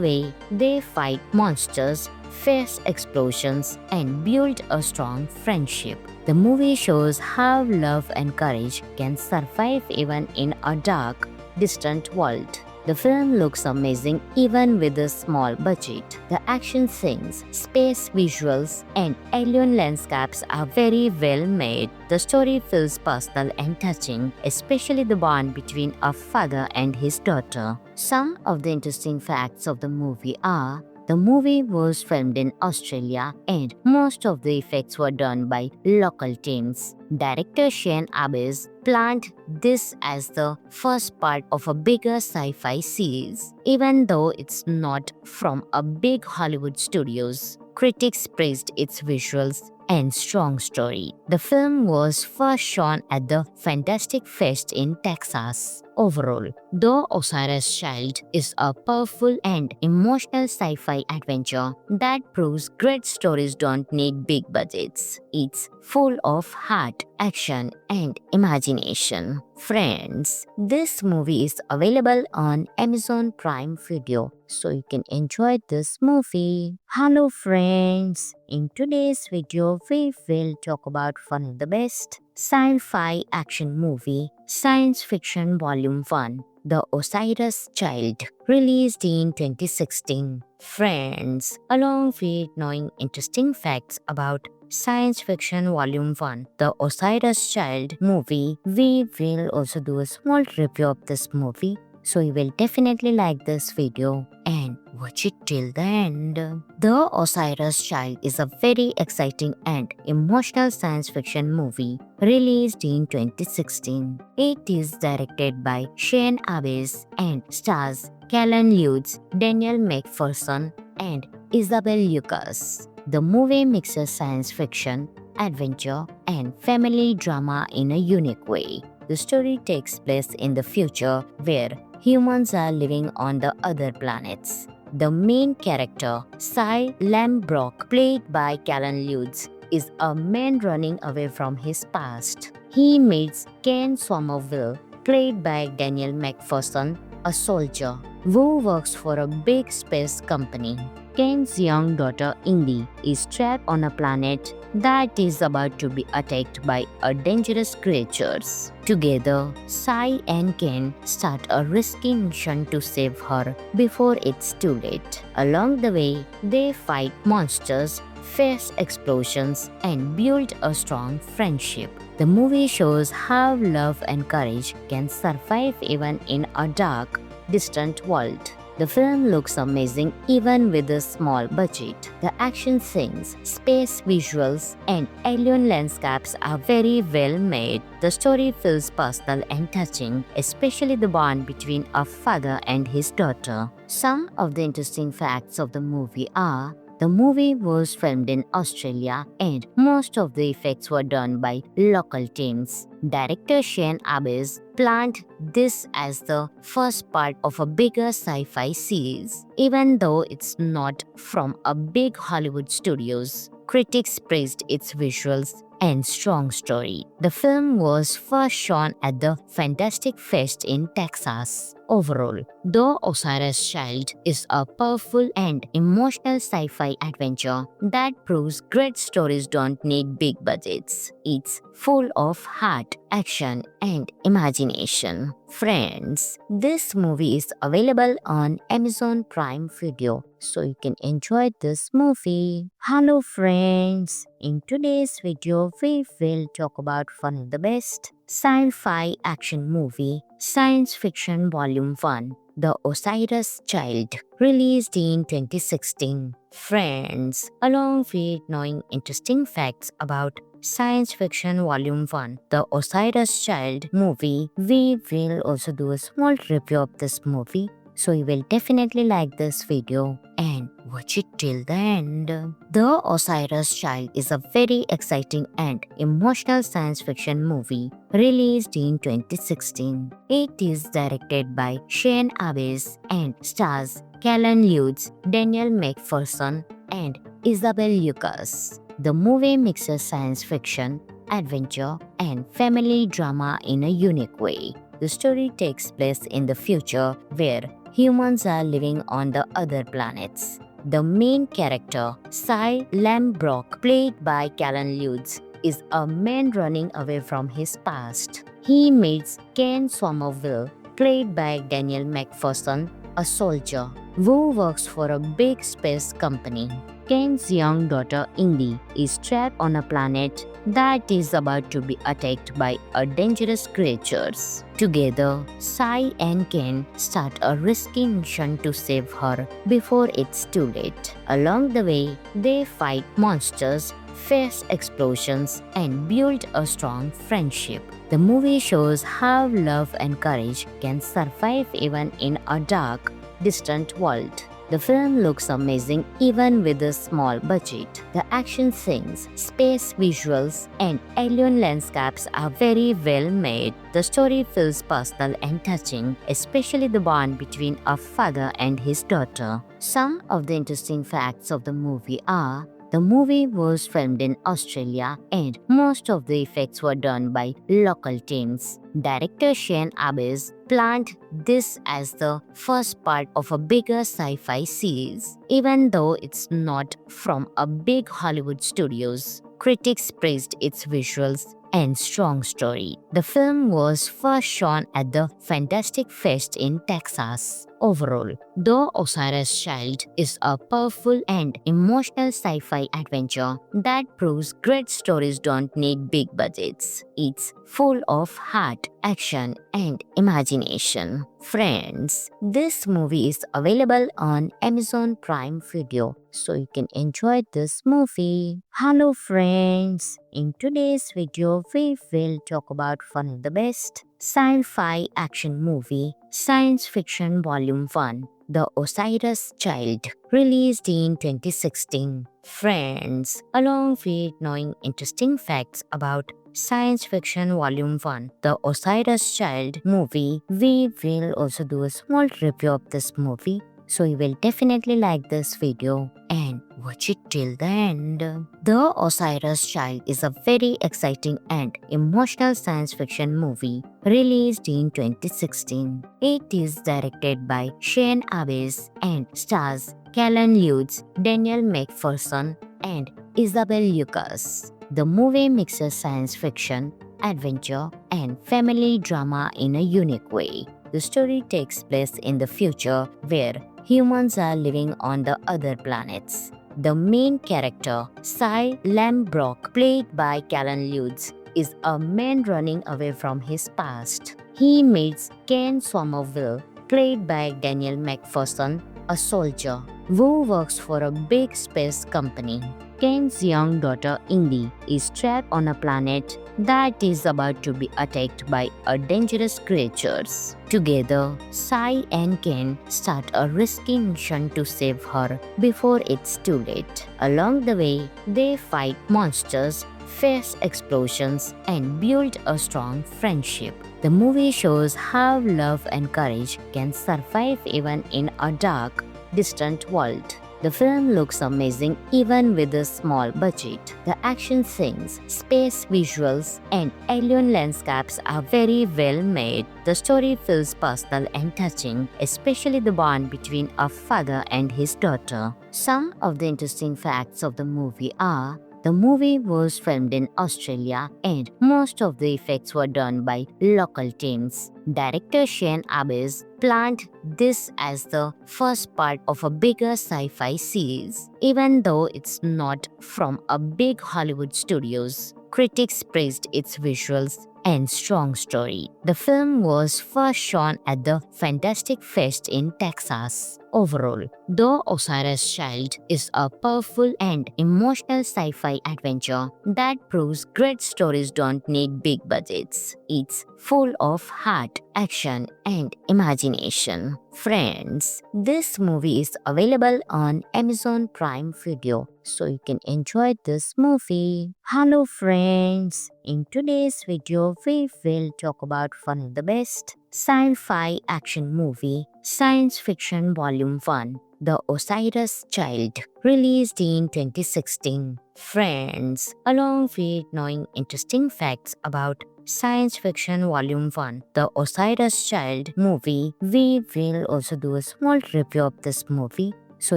way, they fight monsters, face explosions, and build a strong friendship. The movie shows how love and courage can survive even in a dark, distant world. The film looks amazing even with a small budget. The action scenes, space visuals, and alien landscapes are very well made. The story feels personal and touching, especially the bond between a father and his daughter. Some of the interesting facts of the movie are: the movie was filmed in Australia and most of the effects were done by local teams. Director Shane Abbas planned this as the first part of a bigger sci-fi series. Even though it's not from a big Hollywood studios, critics praised its visuals and strong story. The film was first shown at the Fantastic Fest in Texas. Overall, The Osiris Child is a powerful and emotional sci-fi adventure that proves great stories don't need big budgets. It's full of heart, action, and imagination. Friends, this movie is available on Amazon Prime Video, so you can enjoy this movie. Hello friends, in today's video we will talk about one of the best sci-fi action movie, Science Fiction Volume 1, The Osiris Child, released in 2016. Friends, along with knowing interesting facts about Science Fiction Volume 1, The Osiris Child movie, we will also do a small review of this movie. so you will definitely like this video and watch it till the end. The Osiris Child is a very exciting and emotional science fiction movie released in 2016. It is directed by Shane Abbas and stars Callan Lutz, Daniel McPherson, and Isabel Lucas. The movie mixes science fiction, adventure, and family drama in a unique way. The story takes place in the future where humans are living on the other planets. The main character, Cy Lambrock, played by Callan Lutz, is a man running away from his past. He meets Ken Somerville, played by Daniel McPherson, a soldier who works for a big space company. Ken's young daughter Indy is trapped on a planet that is about to be attacked by a dangerous creatures. Together, Sai and Ken start a risky mission to save her before it's too late. Along the way, they fight monsters, face explosions, and build a strong friendship. The movie shows how love and courage can survive even in a dark, distant world. The film looks amazing even with a small budget. The action scenes, space visuals, and alien landscapes are very well made. The story feels personal and touching, especially the bond between a father and his daughter. Some of the interesting facts of the movie are: the movie was filmed in Australia and most of the effects were done by local teams. Director Shane Abbas planned this as the first part of a bigger sci-fi series. Even though it's not from a big Hollywood studios, critics praised its visuals and strong story. The film was first shown at the Fantastic Fest in Texas. Overall, The Osiris Child is a powerful and emotional sci-fi adventure that proves great stories don't need big budgets. It's full of heart, action, and imagination. Friends, this movie is available on Amazon Prime Video, so you can enjoy this movie. Hello friends, in today's video we will talk about one of the best sci-fi action movie, Science Fiction Volume 1, The Osiris Child, released in 2016. Friends, along with knowing interesting facts about Science Fiction Volume 1, The Osiris Child movie, we will also do a small review of this movie, so you will definitely like this video and watch it till the end. The Osiris Child is a very exciting and emotional science fiction movie released in 2016. It is directed by Shane Abbas and stars Callan Lutz, Daniel McPherson, and Isabel Lucas. The movie mixes science fiction, adventure, and family drama in a unique way. The story takes place in the future where humans are living on the other planets. The main character, Cy Lambrock, played by Callan Lutz, is a man running away from his past. He meets Ken Somerville, played by Daniel McPherson, a soldier who works for a big space company. Ken's young daughter Indy is trapped on a planet that is about to be attacked by a dangerous creatures. Together, Cy and Ken start a risky mission to save her before it's too late. Along the way, they fight monsters, face explosions, and build a strong friendship. The movie shows how love and courage can survive even in a dark, distant world. The film looks amazing even with a small budget. The action scenes, space visuals, and alien landscapes are very well made. The story feels personal and touching, especially the bond between a father and his daughter. Some of the interesting facts of the movie are: the movie was filmed in Australia and most of the effects were done by local teams. Director Shane Abbas planned this as the first part of a bigger sci-fi series. Even though it's not from a big Hollywood studios, critics praised its visuals and strong story. The film was first shown at the Fantastic Fest in Texas. Overall, The Osiris Child is a powerful and emotional sci-fi adventure that proves great stories don't need big budgets. It's full of heart, action, and imagination. Friends, this movie is available on Amazon Prime Video, so you can enjoy this movie. Hello friends, in today's video we will talk about one of the best sci-fi action movie, Science Fiction Volume 1, The Osiris Child, released in 2016. Friends, along with knowing interesting facts about Science Fiction Volume 1, The Osiris Child movie, we will also do a small review of this movie. So you will definitely like this video and watch it till the end. The Osiris Child is a very exciting and emotional science fiction movie released in 2016. It is directed by Shane Abbes and stars Callan Lutz, Daniel McPherson, and Isabel Lucas. The movie mixes science fiction, adventure, and family drama in a unique way. The story takes place in the future where humans are living on the other planets. The main character, Cy Lambrock, played by Callan Lutz, is a man running away from his past. He meets Ken Somerville, played by Daniel McPherson, a soldier who works for a big space company. Ken's young daughter Indy is trapped on a planet that is about to be attacked by a dangerous creatures. Together, Cy and Ken start a risky mission to save her before it's too late. Along the way, they fight monsters, face explosions, and build a strong friendship. The movie shows how love and courage can survive even in a dark, distant world. The film looks amazing even with a small budget. The action scenes, space visuals, and alien landscapes are very well made. The story feels personal and touching, especially the bond between a father and his daughter. Some of the interesting facts of the movie are: the movie was filmed in Australia and most of the effects were done by local teams. Director Shane Abbes planned this as the first part of a bigger sci-fi series. Even though it's not from a big Hollywood studios, critics praised its visuals and strong story. The film was first shown at the Fantastic Fest in Texas. Overall, The Osiris Child is a powerful and emotional sci-fi adventure that proves great stories don't need big budgets. It's full of heart, action, and imagination. Friends, this movie is available on Amazon Prime Video, so you can enjoy this movie. Hello friends, in today's video we will talk about one of the best sci-fi action movie, Science Fiction Volume 1, The Osiris Child, released in 2016. Friends, along with knowing interesting facts about Science Fiction Volume 1, The Osiris Child movie, we will also do a small review of this movie. So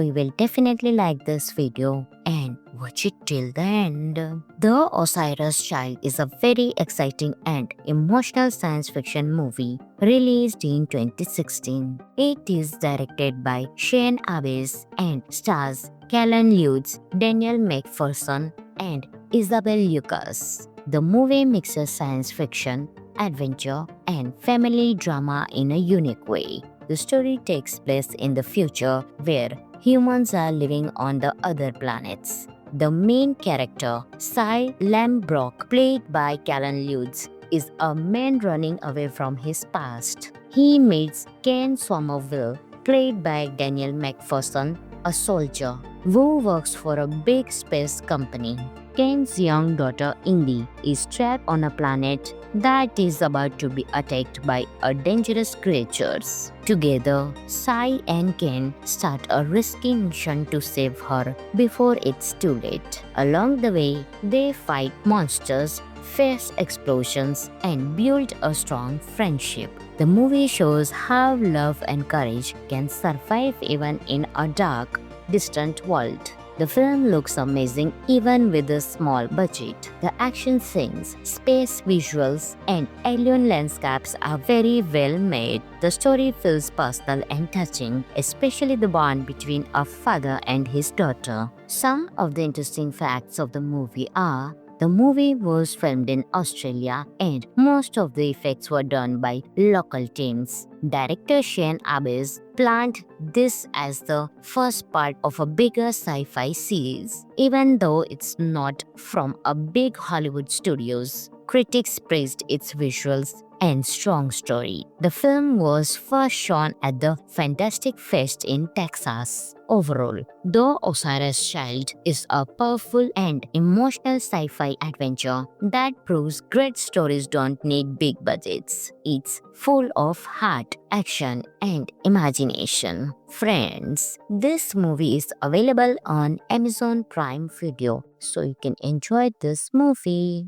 you will definitely like this video and watch it till the end. The Osiris Child is a very exciting and emotional science fiction movie released in 2016. It is directed by Shane Abbes and stars Callan Lutz, Daniel McPherson, and Isabel Lucas. The movie mixes science fiction, adventure, and family drama in a unique way. The story takes place in the future where humans are living on the other planets. The main character, Cy Lambrock, played by Callan Lutz, is a man running away from his past. He meets Ken Somerville, played by Daniel McPherson, a soldier who works for a big space company. Ken's young daughter Indy is trapped on a planet that is about to be attacked by a dangerous creatures. Together, Cy and Ken start a risky mission to save her before it's too late. Along the way, they fight monsters, face explosions, and build a strong friendship. The movie shows how love and courage can survive even in a dark, distant world. The film looks amazing even with a small budget. The action scenes, space visuals, and alien landscapes are very well made. The story feels personal and touching, especially the bond between a father and his daughter. Some of the interesting facts of the movie are: the movie was filmed in Australia and most of the effects were done by local teams. Director Shane Abbas planned this as the first part of a bigger sci-fi series. Even though it's not from a big Hollywood studios, critics praised its visuals and strong story. The film was first shown at the Fantastic Fest in Texas. Overall, The Osiris Child is a powerful and emotional sci-fi adventure that proves great stories don't need big budgets. It's full of heart, action, and imagination. Friends, this movie is available on Amazon Prime Video, so you can enjoy this movie.